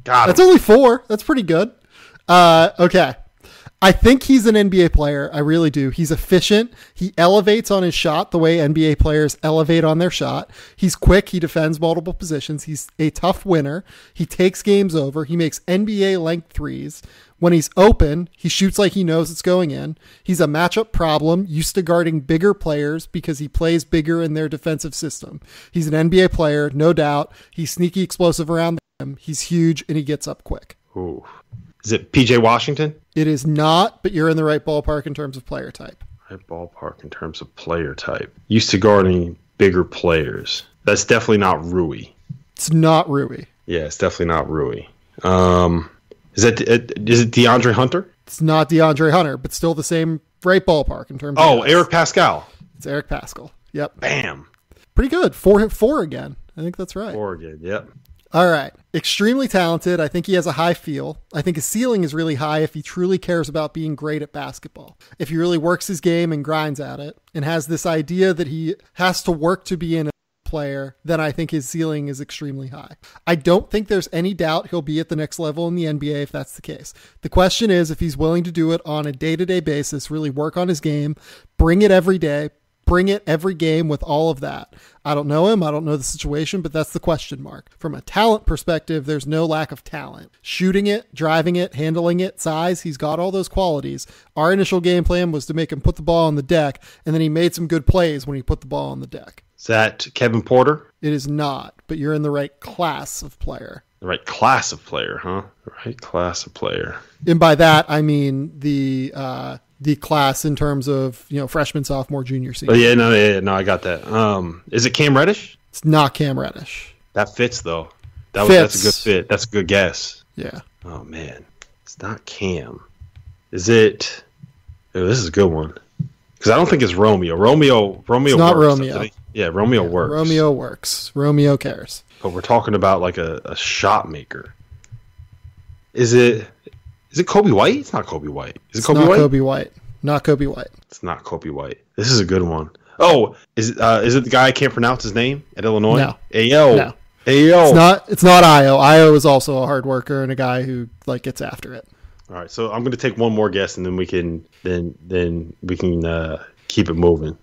Got it. That's only 4. That's pretty good. Okay. I think he's an NBA player. I really do. He's efficient. He elevates on his shot the way NBA players elevate on their shot. He's quick. He defends multiple positions. He's a tough winner. He takes games over. He makes NBA length threes. When he's open, he shoots like he knows it's going in. He's a matchup problem, used to guarding bigger players because he plays bigger in their defensive system. He's an NBA player, no doubt. He's sneaky explosive around him. He's huge, and he gets up quick. Ooh. Is it PJ Washington? It is not, but you're in the right ballpark in terms of player type. Right ballpark in terms of player type. Used to guarding bigger players. That's definitely not Rui. It's not Rui. Yeah, it's definitely not Rui. Is it DeAndre Hunter? It's not DeAndre Hunter, but still the same right ballpark in terms of... of... Eric Pascal. It's Eric Pascal. Yep. Bam. Pretty good. Four again. I think that's right. 4 again, yep. All right. Extremely talented. I think he has a high feel. I think his ceiling is really high if he truly cares about being great at basketball. If he really works his game and grinds at it and has this idea that he has to work to be an player, then I think his ceiling is extremely high. I don't think there's any doubt he'll be at the next level in the NBA if that's the case. The question is if he's willing to do it on a day-to-day basis, really work on his game, bring it every day, bring it every game with all of that. I don't know him. I don't know the situation, but that's the question mark. From a talent perspective, there's no lack of talent. Shooting it, driving it, handling it, size, he's got all those qualities. Our initial game plan was to make him put the ball on the deck, and then he made some good plays when he put the ball on the deck. Is that Kevin Porter? It is not, but you're in the right class of player. The right class of player, huh? The right class of player. And by that, I mean the class in terms of, freshman, sophomore, junior, senior. Oh, no, I got that. Is it Cam Reddish? It's not Cam Reddish. That fits, though. That's a good fit. That's a good guess. Yeah. Oh, man. It's not Cam. Is it... Oh, this is a good one. Because I don't think it's Romeo. Romeo it's not works. Romeo. Yeah, Romeo works. Romeo works. Romeo cares. But we're talking about like a shot maker. Is it Kobe White? It's not Kobe White. Is it Kobe White? Kobe White. Not Kobe White. It's not Kobe White. This is a good one. Oh, is it the guy I can't pronounce his name at Illinois? No. Ayo. No. Ayo. It's not Io. Io is also a hard worker and a guy who gets after it. All right, so I'm going to take one more guess and then we can keep it moving.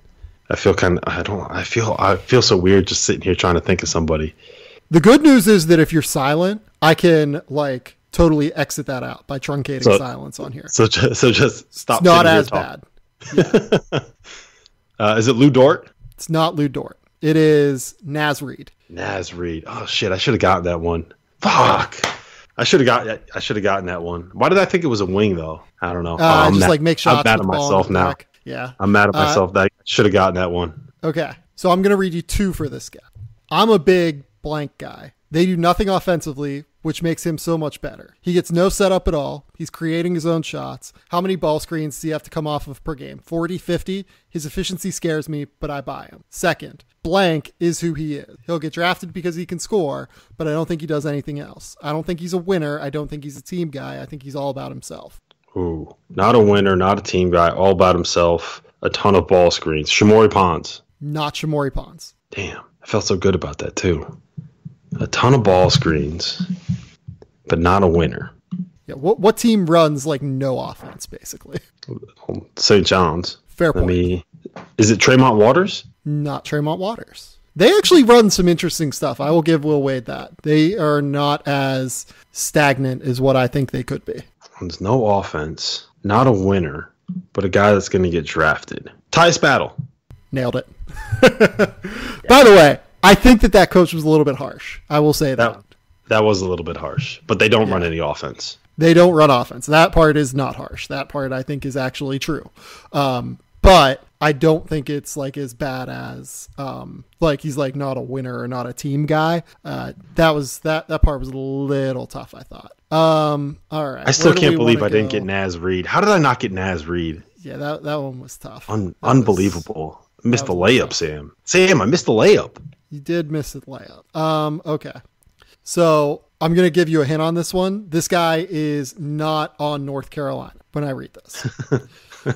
I feel so weird just sitting here trying to think of somebody. The good news is that if you're silent, I can totally exit that out by truncating silence on here. So just stop. It's not as bad. Yeah. Is it Lou Dort? It's not Lou Dort. It is Naz Reid. Naz Reid. Oh shit! I should have gotten that one. Fuck. I should have gotten that one. Why did I think it was a wing though? I don't know. Make shots. I'm mad at myself now. Back. Yeah. I'm mad at myself that I should have gotten that one. Okay. So I'm going to read you 2 for this guy. I'm a big blank guy. They do nothing offensively, which makes him so much better. He gets no setup at all. He's creating his own shots. How many ball screens does he have to come off of per game? 40, 50? His efficiency scares me, but I buy him. Second, blank is who he is. He'll get drafted because he can score, but I don't think he does anything else. I don't think he's a winner. I don't think he's a team guy. I think he's all about himself. Ooh, not a winner, not a team guy, all about himself, a ton of ball screens. Shamori Pons. Not Shamori Pons. Damn, I felt so good about that too. A ton of ball screens, but not a winner. Yeah, what team runs no offense, basically? St. John's. Fair point. Is it Tremont Waters? Not Tremont Waters. They actually run some interesting stuff. I will give Will Wade that. They are not as stagnant as what I think they could be. There's no offense, not a winner, but a guy that's going to get drafted. Tyus Battle. Nailed it. By the way, I think that coach was a little bit harsh. I will say that. That was a little bit harsh, but they don't run any offense. They don't run offense. That part is not harsh. That part I think is actually true. But I don't think it's as bad as he's not a winner or not a team guy. That part was a little tough, I thought. All right. I still can't believe I didn't get Naz Reid. How did I not get Naz Reid? Yeah, that one was tough. Unbelievable. Missed the layup, tough. Sam, I missed the layup. You did miss the layup. Okay. So I'm going to give you a hint on this one. This guy is not on North Carolina when I read this. All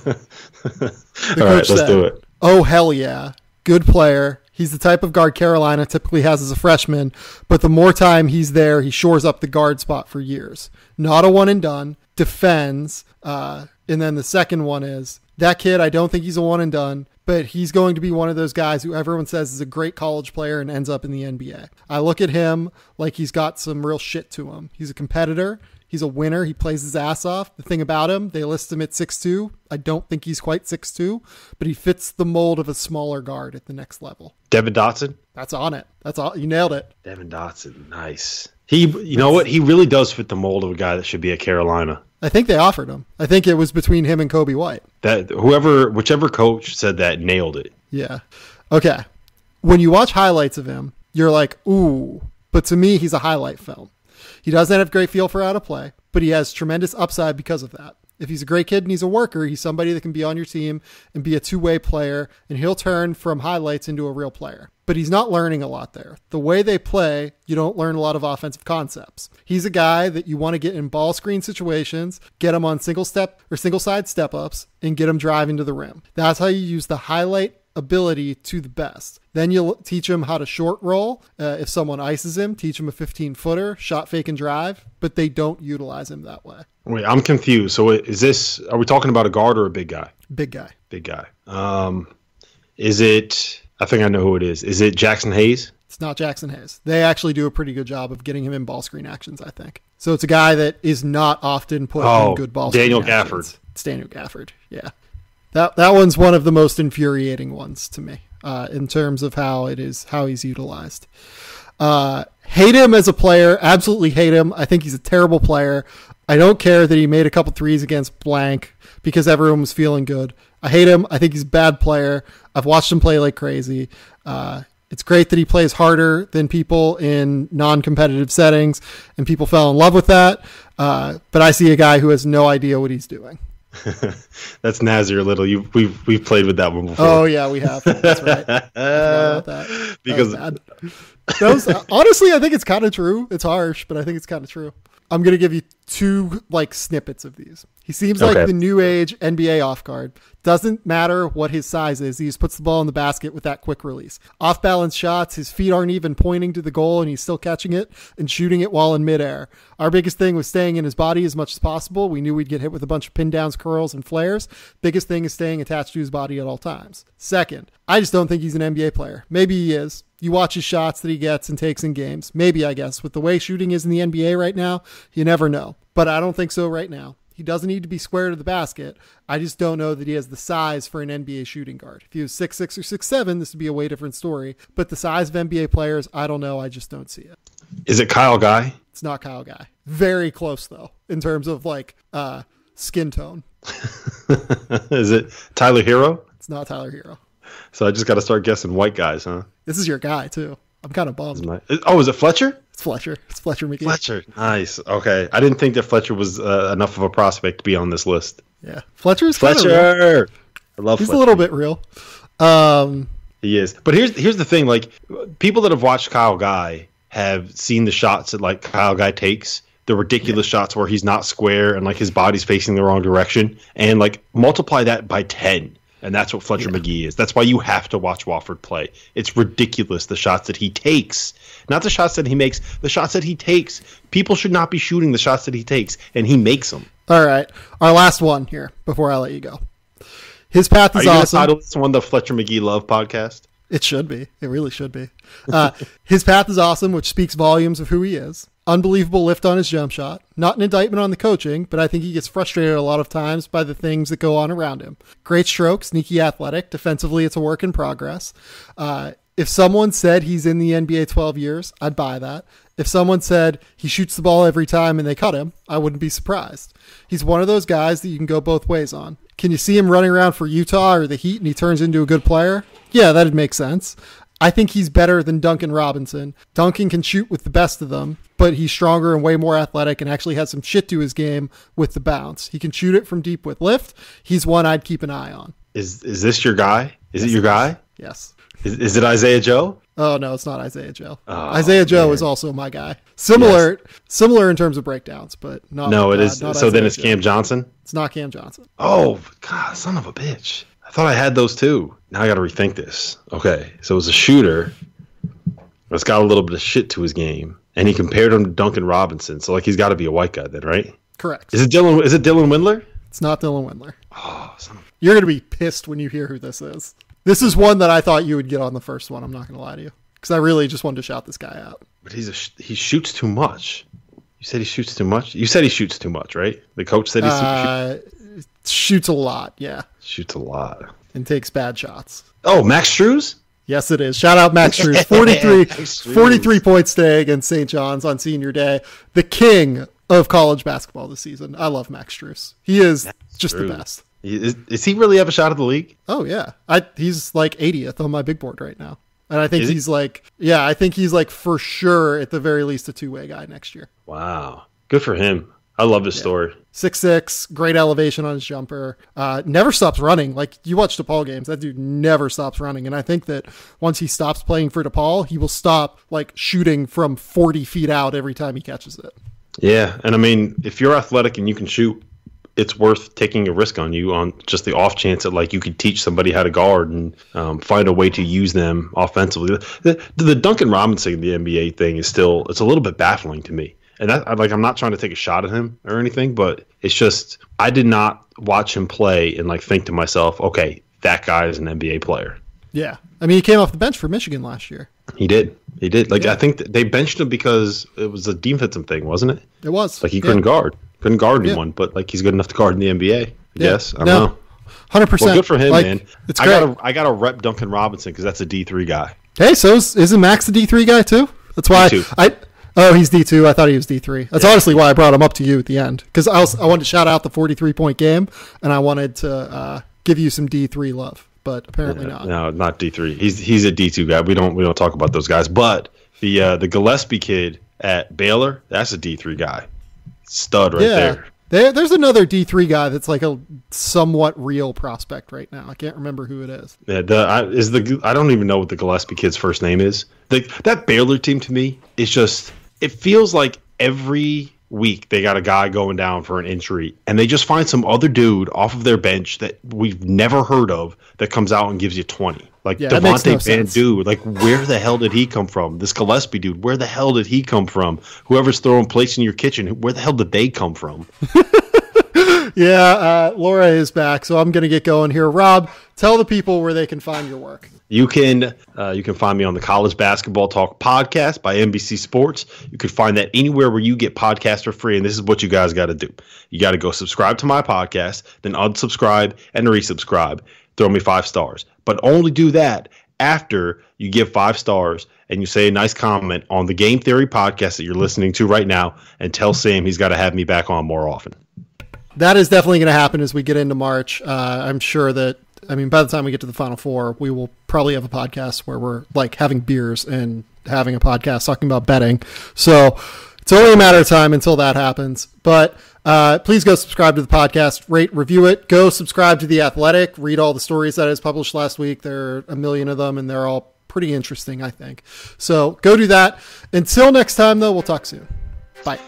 right, let's do it. Oh, hell yeah. Good player. He's the type of guard Carolina typically has as a freshman, but the more time he's there, he shores up the guard spot for years. Not a one and done. defends. And then the second one is that kid, I don't think he's a one and done, but he's going to be one of those guys who everyone says is a great college player and ends up in the NBA. I look at him like he's got some real shit to him. He's a competitor. He's a winner. He plays his ass off. The thing about him, they list him at 6'2". I don't think he's quite 6'2", but he fits the mold of a smaller guard at the next level. Devin Dotson? That's on it. That's all. You nailed it. Devin Dotson. Nice. You know what? He really does fit the mold of a guy that should be at Carolina. I think they offered him. I think it was between him and Kobe White. Whichever coach said that nailed it. Yeah. Okay. When you watch highlights of him, you're like, ooh. But to me, he's a highlight film. He doesn't have great feel for how to play, but he has tremendous upside because of that. If he's a great kid and he's a worker, he's somebody that can be on your team and be a two-way player, and he'll turn from highlights into a real player. But he's not learning a lot there. The way they play, you don't learn a lot of offensive concepts. He's a guy that you want to get in ball screen situations, get him on single side step-ups, and get him driving to the rim. That's how you use the highlight ability to the best. Then you'll teach him how to short roll. If someone ices him, teach him a 15-footer, shot, fake, and drive, but they don't utilize him that way. Wait, I'm confused. So are we talking about a guard or a big guy? Big guy. Big guy. Is it, I think I know who it is. Is it Jackson Hayes? It's not Jackson Hayes. They actually do a pretty good job of getting him in ball screen actions, I think. So it's a guy that is not often put in good ball screen Daniel actions. Gafford. It's Daniel Gafford, yeah. That one's one of the most infuriating ones to me in terms of how he's utilized. Hate him as a player. Absolutely hate him. I think he's a terrible player. I don't care that he made a couple threes against blank because everyone was feeling good. I hate him. I think he's a bad player. I've watched him play like crazy. It's great that he plays harder than people in non-competitive settings, and people fell in love with that. But I see a guy who has no idea what he's doing. That's Nazir Little. We've played with that one before. Oh yeah, we have. That's right. I forgot about that. Because that was honestly, I think it's kind of true. It's harsh, but I think it's kind of true. I'm gonna give you two snippets of these. He seems like the new age NBA off guard. Doesn't matter what his size is. He just puts the ball in the basket with that quick release. Off balance shots. His feet aren't even pointing to the goal and he's still catching it and shooting it while in midair. Our biggest thing was staying in his body as much as possible. We knew we'd get hit with a bunch of pin downs, curls, and flares. Biggest thing is staying attached to his body at all times. Second, I just don't think he's an NBA player. Maybe he is. You watch his shots that he gets and takes in games. Maybe, I guess. With the way shooting is in the NBA right now, you never know. But I don't think so right now. He doesn't need to be square to the basket. I just don't know that he has the size for an NBA shooting guard. If he was 6'6" or 6'7", this would be a way different story. But the size of NBA players, I don't know. I just don't see it. Is it Kyle Guy? It's not Kyle Guy. Very close, though, in terms of skin tone. Is it Tyler Hero? It's not Tyler Hero. So I just got to start guessing white guys, huh? This is your guy, too. I'm kind of bummed. Is it Fletcher? It's Fletcher. It's Fletcher McGee. Fletcher. Nice. Okay. I didn't think that Fletcher was enough of a prospect to be on this list. Yeah. Fletcher. I love Fletcher. He's a little bit real. He is. But here's the thing. People that have watched Kyle Guy have seen the shots that Kyle Guy takes. The ridiculous shots where he's not square and his body's facing the wrong direction. And multiply that by 10. And that's what Fletcher McGee is. That's why you have to watch Wofford play. It's ridiculous, the shots that he takes. Not the shots that he makes, the shots that he takes. People should not be shooting the shots that he takes, and he makes them. All right. Our last one here before I let you go. His path is awesome. Are you going to title this one the Fletcher McGee Love Podcast? It should be. It really should be. His path is awesome, which speaks volumes of who he is. Unbelievable lift on his jump shot. Not an indictment on the coaching, but I think he gets frustrated a lot of times by the things that go on around him. Great stroke, sneaky athletic. Defensively, it's a work in progress. If someone said he's in the NBA 12 years, I'd buy that. If someone said he shoots the ball every time and they cut him, I wouldn't be surprised. He's one of those guys that you can go both ways on. Can you see him running around for Utah or the Heat and he turns into a good player? Yeah, that'd make sense. I think he's better than Duncan Robinson. Duncan can shoot with the best of them, but he's stronger and way more athletic and actually has some shit to his game with the bounce. He can shoot it from deep with lift. He's one I'd keep an eye on. Is this your guy? Is it your guy? Yes. Is it Isaiah Joe? Oh, no, it's not Isaiah Joe. Isaiah Joe is also my guy. Similar in terms of breakdowns, but not. No, it is. Not so Isaiah then it's Joe. Cam Johnson? It's not Cam Johnson. Oh, God, son of a bitch. I thought I had those too. Now I got to rethink this. Okay, so it was a shooter that's got a little bit of shit to his game, and he compared him to Duncan Robinson. So he's got to be a white guy then, right? Correct. Is it Dylan Windler? It's not Dylan Windler. Oh, You're going to be pissed when you hear who this is. This is one that I thought you would get on the first one. I'm not going to lie to you. Because I really just wanted to shout this guy out. But he shoots too much. You said he shoots too much? You said he shoots too much, right? The coach said he shoots a lot, yeah. Shoots a lot. And takes bad shots. Oh, Max Strus? Yes, it is. Shout out Max Strus. 43 points today against St. John's on senior day. The king of college basketball this season. I love Max Strus. He is the best. Is he really have a shot at the league? Oh, yeah. He's like 80th on my big board right now. And I think he's like for sure at the very least a two-way guy next year. Wow. Good for him. I love his story. 6'6", great elevation on his jumper. Never stops running. Like, you watch DePaul games, that dude never stops running. And I think that once he stops playing for DePaul, he will stop like shooting from 40 feet out every time he catches it. Yeah. And I mean, if you're athletic and you can shoot, it's worth taking a risk on you on just the off chance that like you could teach somebody how to guard and find a way to use them offensively. The Duncan Robinson in the NBA thing is still, it's a little bit baffling to me. And that, like, I'm not trying to take a shot at him or anything, but it's just, I did not watch him play and like think to myself, okay, that guy is an NBA player. Yeah. I mean, he came off the bench for Michigan last year. He did. Like, yeah. I think they benched him because it was a defensive thing, wasn't it? It was. Like, he couldn't guard. Couldn't guard anyone, but like he's good enough to guard in the NBA. Yes, I don't know. 100%. Well, good for him, man. It's great. I got to rep Duncan Robinson because that's a D3 guy. Hey, so isn't Max a D3 guy too? That's why he's D2. I thought he was D3. That's honestly why I brought him up to you at the end, because I wanted to shout out the 43-point game, and I wanted to give you some D3 love, but apparently not. No, not D3. He's a D2 guy. We don't talk about those guys, but the Gillespie kid at Baylor, that's a D3 guy. Stud right there. There's another D3 guy that's like a somewhat real prospect right now. I can't remember who it is. Yeah, I don't even know what the Gillespie kid's first name is. That Baylor team to me is just, it feels like every week they got a guy going down for an injury and they just find some other dude off of their bench that we've never heard of that comes out and gives you 20. Like Devontae Van Dude, like where the hell did he come from? This Gillespie dude, where the hell did he come from? Whoever's throwing plates in your kitchen, where the hell did they come from? Yeah, Laura is back, so I'm going to get going here. Rob, tell the people where they can find your work. You can find me on the College Basketball Talk podcast by NBC Sports. You can find that anywhere where you get podcasts for free, and this is what you guys got to do. You got to go subscribe to my podcast, then unsubscribe and resubscribe. Throw me 5 stars. But only do that after you give 5 stars and you say a nice comment on the Game Theory podcast that you're listening to right now, and tell Sam he's got to have me back on more often. That is definitely going to happen as we get into March. I'm sure that, I mean, by the time we get to the Final Four, we will probably have a podcast where we're like having beers and having a podcast talking about betting. So it's only a matter of time until that happens. But please go subscribe to the podcast, rate, review it. Go subscribe to The Athletic. Read all the stories that is published last week. There are a million of them, and they're all pretty interesting, I think. So go do that. Until next time, though, we'll talk soon. Bye.